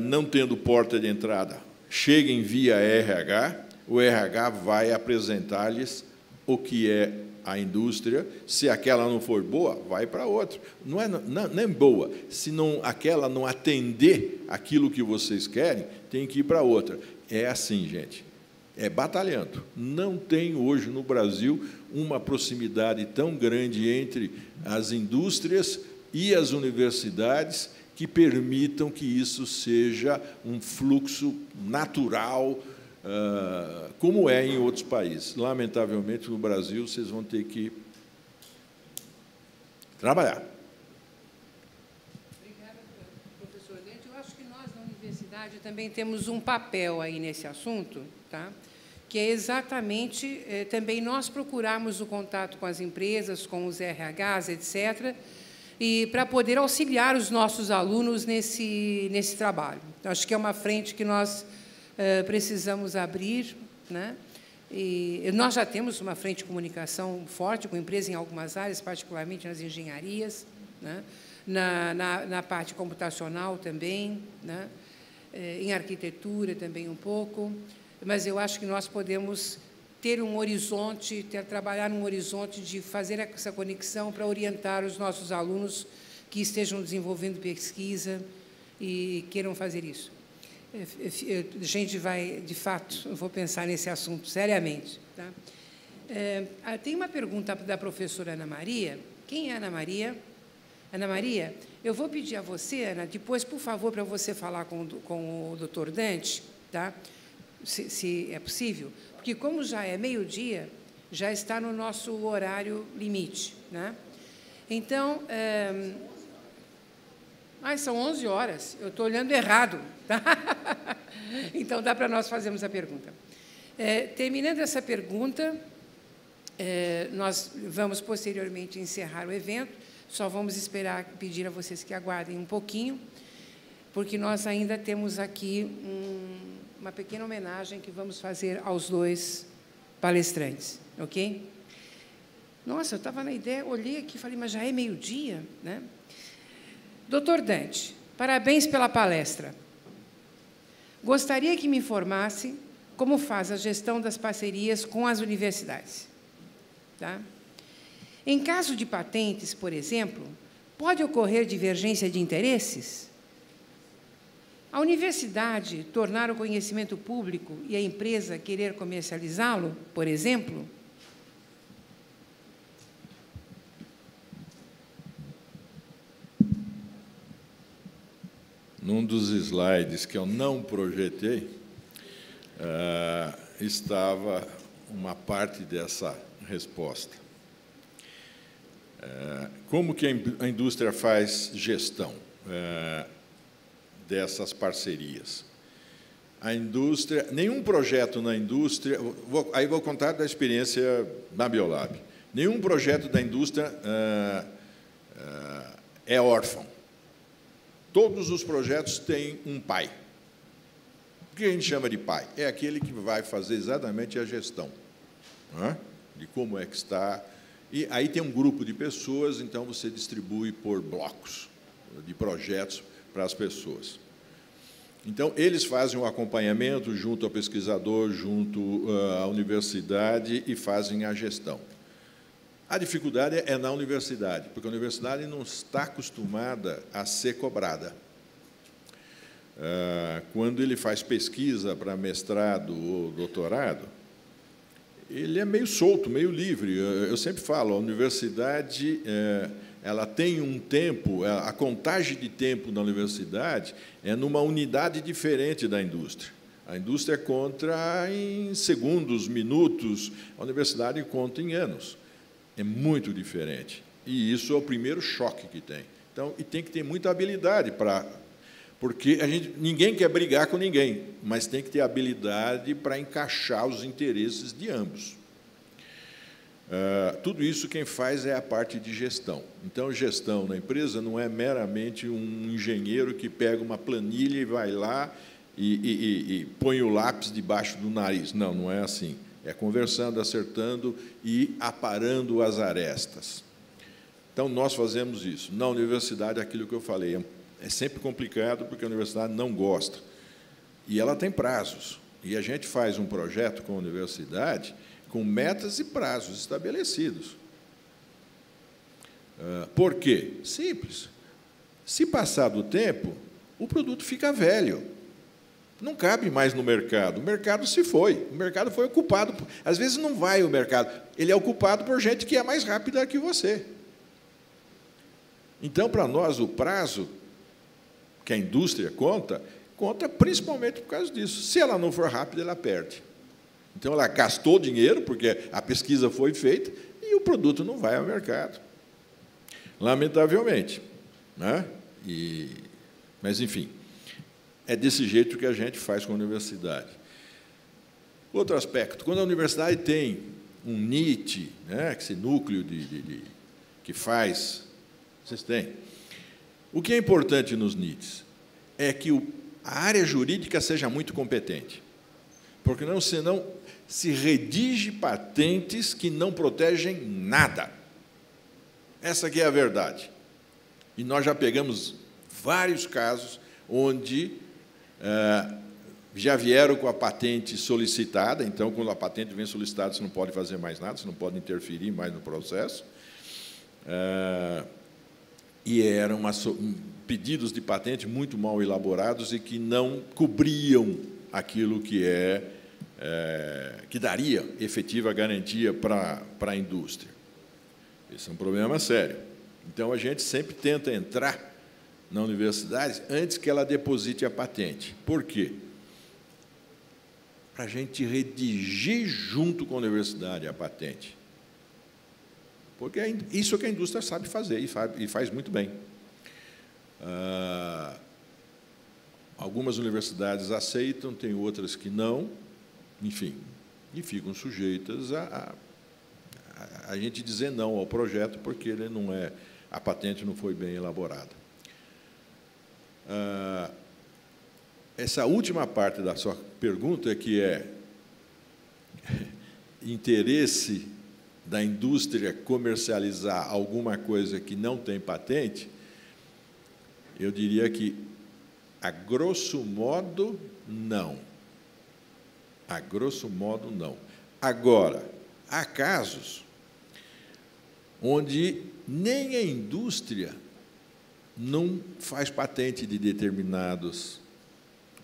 não tendo porta de entrada, cheguem via RH, o RH vai apresentar-lhes o que é a indústria. Se aquela não for boa, vai para outra. Não é boa. Se aquela não atender aquilo que vocês querem, tem que ir para outra. É assim, gente. É batalhando. Não tem hoje no Brasil uma proximidade tão grande entre as indústrias e as universidades que permitam que isso seja um fluxo natural, como é em outros países. Lamentavelmente, no Brasil, vocês vão ter que trabalhar. Obrigada, professor Dente. Eu acho que nós, na universidade, também temos um papel aí nesse assunto, tá? que é exatamente também nós procurarmos o contato com as empresas, com os RHs, etc., e para poder auxiliar os nossos alunos nesse trabalho. Então, acho que é uma frente que nós precisamos abrir, né? E nós já temos uma frente de comunicação forte com empresas em algumas áreas, particularmente nas engenharias, né? Na parte computacional também, né? Em arquitetura também um pouco, mas eu acho que nós podemos ter um horizonte, trabalhar num horizonte de fazer essa conexão para orientar os nossos alunos que estejam desenvolvendo pesquisa e queiram fazer isso. A gente vai, de fato, eu vou pensar nesse assunto seriamente. Tá? Tem uma pergunta da professora Ana Maria. Quem é Ana Maria? Ana Maria, eu vou pedir a você, Ana, depois, por favor, para você falar com o doutor Dante, tá? Se é possível, porque, como já é meio-dia, já está no nosso horário limite. Né? Então, são 11 horas, eu estou olhando errado. Tá? Então, dá para nós fazermos a pergunta. Terminando essa pergunta, nós vamos, posteriormente, encerrar o evento. Só vamos esperar, pedir a vocês que aguardem um pouquinho, porque nós ainda temos aqui uma pequena homenagem que vamos fazer aos dois palestrantes, ok? Nossa, eu estava na ideia, olhei aqui e falei, mas já é meio-dia, né? Doutor Dante, parabéns pela palestra. Gostaria que me informasse como faz a gestão das parcerias com as universidades. Tá? Em caso de patentes, por exemplo, pode ocorrer divergência de interesses? A universidade tornar o conhecimento público e a empresa querer comercializá-lo, por exemplo? Num dos slides que eu não projetei, estava uma parte dessa resposta. Como que a indústria faz gestão dessas parcerias? A indústria, nenhum projeto na indústria, aí vou contar da experiência na Biolab. Nenhum projeto da indústria é órfão. Todos os projetos têm um pai. O que a gente chama de pai? É aquele que vai fazer exatamente a gestão, né? De como é que está. E aí tem um grupo de pessoas, então você distribui por blocos de projetos para as pessoas. Então, eles fazem o acompanhamento junto ao pesquisador, junto à universidade e fazem a gestão. A dificuldade é na universidade, porque a universidade não está acostumada a ser cobrada. Quando ele faz pesquisa para mestrado ou doutorado, ele é meio solto, meio livre. Eu sempre falo, a universidade ela tem um tempo, a contagem de tempo na universidade é numa unidade diferente da indústria. A indústria conta em segundos, minutos, a universidade conta em anos. É muito diferente. E isso é o primeiro choque que tem. Então, e tem que ter muita habilidade para... Porque ninguém quer brigar com ninguém, mas tem que ter habilidade para encaixar os interesses de ambos. Tudo isso quem faz é a parte de gestão. Então, gestão na empresa não é meramente um engenheiro que pega uma planilha e vai lá e põe o lápis debaixo do nariz. Não, não é assim. É conversando, acertando e aparando as arestas. Então, nós fazemos isso. Na universidade, aquilo que eu falei, é sempre complicado, porque a universidade não gosta. E ela tem prazos. E a gente faz um projeto com a universidade com metas e prazos estabelecidos. Por quê? Simples. Se passar do tempo, o produto fica velho. Não cabe mais no mercado. O mercado se foi. O mercado foi ocupado. Às vezes não vai o mercado. Ele é ocupado por gente que é mais rápida que você. Então, para nós, o prazo que a indústria conta principalmente por causa disso. Se ela não for rápida, ela perde. Então, ela gastou dinheiro, porque a pesquisa foi feita, e o produto não vai ao mercado. Lamentavelmente. Né? Mas, enfim, é desse jeito que a gente faz com a universidade. Outro aspecto, quando a universidade tem um NIT, né, esse núcleo que faz, vocês têm. O que é importante nos NITs é que a área jurídica seja muito competente, porque senão se redige patentes que não protegem nada. Essa aqui é a verdade. E nós já pegamos vários casos onde já vieram com a patente solicitada, então, quando a patente vem solicitada, você não pode fazer mais nada, você não pode interferir mais no processo. E eram pedidos de patente muito mal elaborados e que não cobriam aquilo que que daria efetiva garantia para a indústria. Esse é um problema sério. Então, a gente sempre tenta entrar na universidade antes que ela deposite a patente. Por quê? Para a gente redigir junto com a universidade a patente. Porque é isso que a indústria sabe fazer e faz muito bem. Algumas universidades aceitam, tem outras que não, enfim, e ficam sujeitas a gente dizer não ao projeto porque ele não a patente não foi bem elaborada. Essa última parte da sua pergunta, que é interesse da indústria comercializar alguma coisa que não tem patente, eu diria que, a grosso modo, não. A grosso modo, não. Agora, há casos onde nem a indústria não faz patente de determinados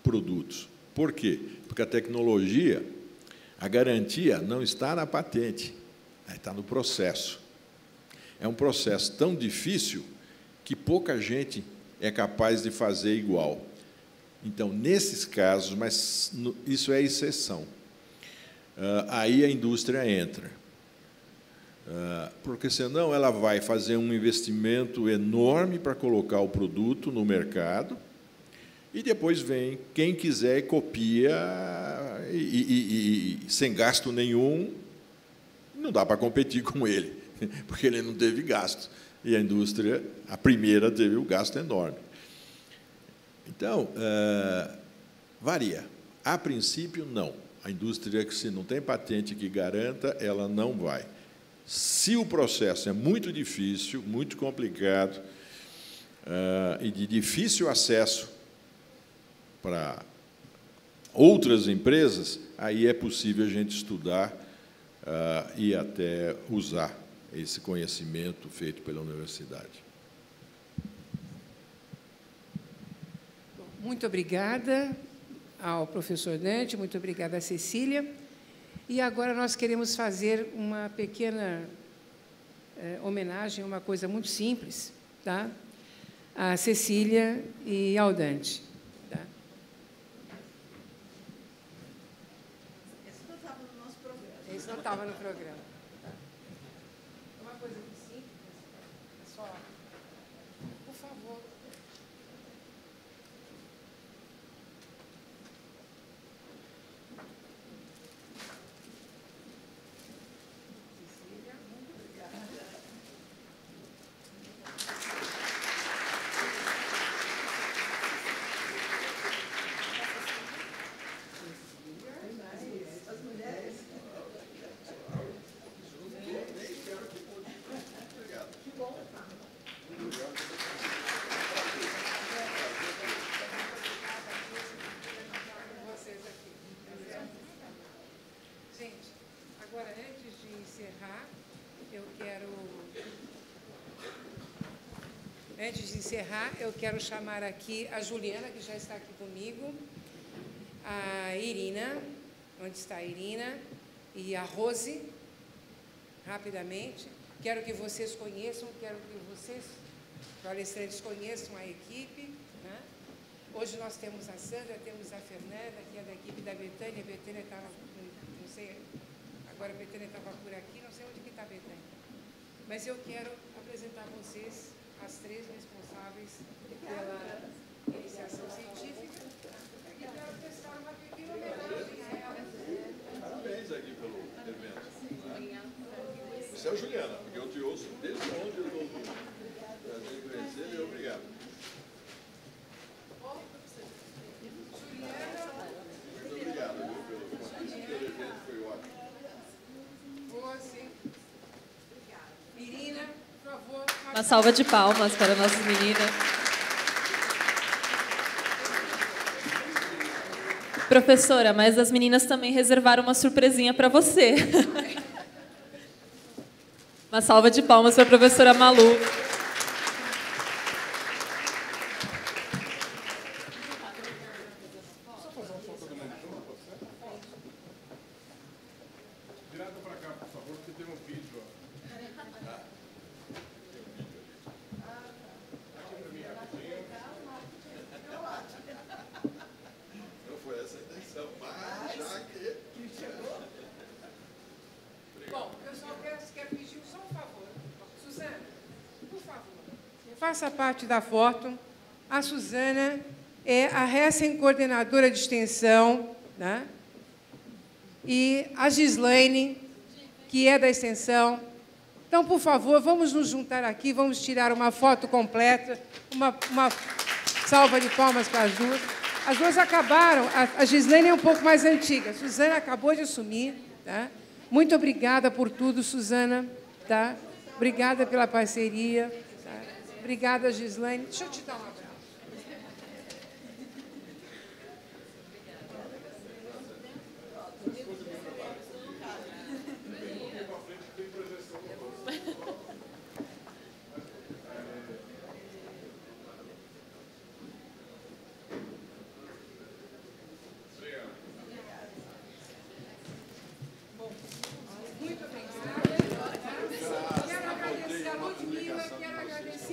produtos. Por quê? Porque a tecnologia, a garantia não está na patente, está no processo. É um processo tão difícil que pouca gente é capaz de fazer igual. Então, nesses casos, mas isso é exceção, aí a indústria entra. Porque, senão, ela vai fazer um investimento enorme para colocar o produto no mercado e depois vem quem quiser e copia e sem gasto nenhum, não dá para competir com ele, porque ele não teve gasto. E a indústria, a primeira, teve o gasto enorme. Então, varia. A princípio, não. A indústria, que se não tem patente que garanta, ela não vai. Se o processo é muito difícil, muito complicado e de difícil acesso para outras empresas, aí é possível a gente estudar e até usar esse conhecimento feito pela universidade. Muito obrigada ao professor Dante, muito obrigada a Cecília. E agora nós queremos fazer uma pequena homenagem, uma coisa muito simples, tá? A Cecília e ao Dante. Tá? Esse não estava no nosso programa. Esse não estava no programa. Uma coisa muito simples, só, por favor. Cecília, muito obrigada. As mulheres. Que bom. Vocês aqui. Gente, agora, antes de encerrar, eu quero chamar aqui a Juliana, que já está aqui comigo, a Irina, onde está a Irina, e a Rose, rapidamente. Quero que vocês conheçam, quero que vocês, palestrantes, conheçam a equipe. Né? Hoje nós temos a Sandra, temos a Fernanda, que é da equipe da Betânia. A Betânia estava, não sei, agora a Betânia estava por aqui, não sei onde que está a Betânia. Mas eu quero apresentar a vocês as três responsáveis pela iniciação científica e quero prestar uma pequena homenagem a elas. conhece aqui pelo evento? Você é o Juliana, porque eu te ouço desde onde eu estou ouvindo. Prazer em conhecer e obrigado. Muito obrigado, viu, pelo convite, pelo evento, foi ótimo. Menina, por favor. Uma salva de palmas para nossas meninas. Professora, mas as meninas também reservaram uma surpresinha para você. Uma salva de palmas para a professora Malu. Virada para cá, por favor, porque tem um vídeo. Aqui para mim, rapidinho. Não foi essa a intenção, mas já que... Bom, eu só quero pedir só um favor. Suzana, por favor, faça parte da foto. A Suzana é a recém-coordenadora de extensão, né? E a Gislaine, que é da extensão. Então, por favor, vamos nos juntar aqui, vamos tirar uma foto completa, uma salva de palmas para as duas. As duas acabaram, a Gislaine é um pouco mais antiga, a Suzana acabou de assumir. Tá? Muito obrigada por tudo, Suzana. Tá? Obrigada pela parceria. Tá? Obrigada, Gislaine. Deixa eu te dar um abraço.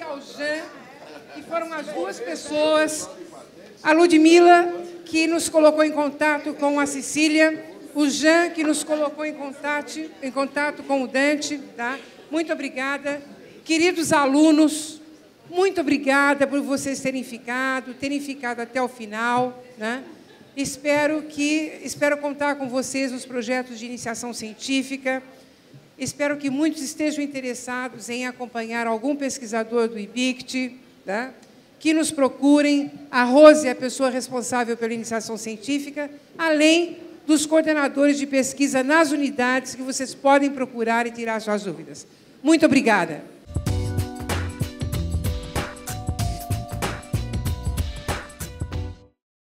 Ao Jean, que foram as duas pessoas, a Ludmila, que nos colocou em contato com a Cecília, o Jean, que nos colocou em contato com o Dante. Tá? Muito obrigada. Queridos alunos, muito obrigada por vocês terem ficado até o final. Né? Espero contar com vocês nos projetos de iniciação científica. Espero que muitos estejam interessados em acompanhar algum pesquisador do IBICT, tá? Que nos procurem. A Rose é a pessoa responsável pela iniciação científica, além dos coordenadores de pesquisa nas unidades que vocês podem procurar e tirar suas dúvidas. Muito obrigada.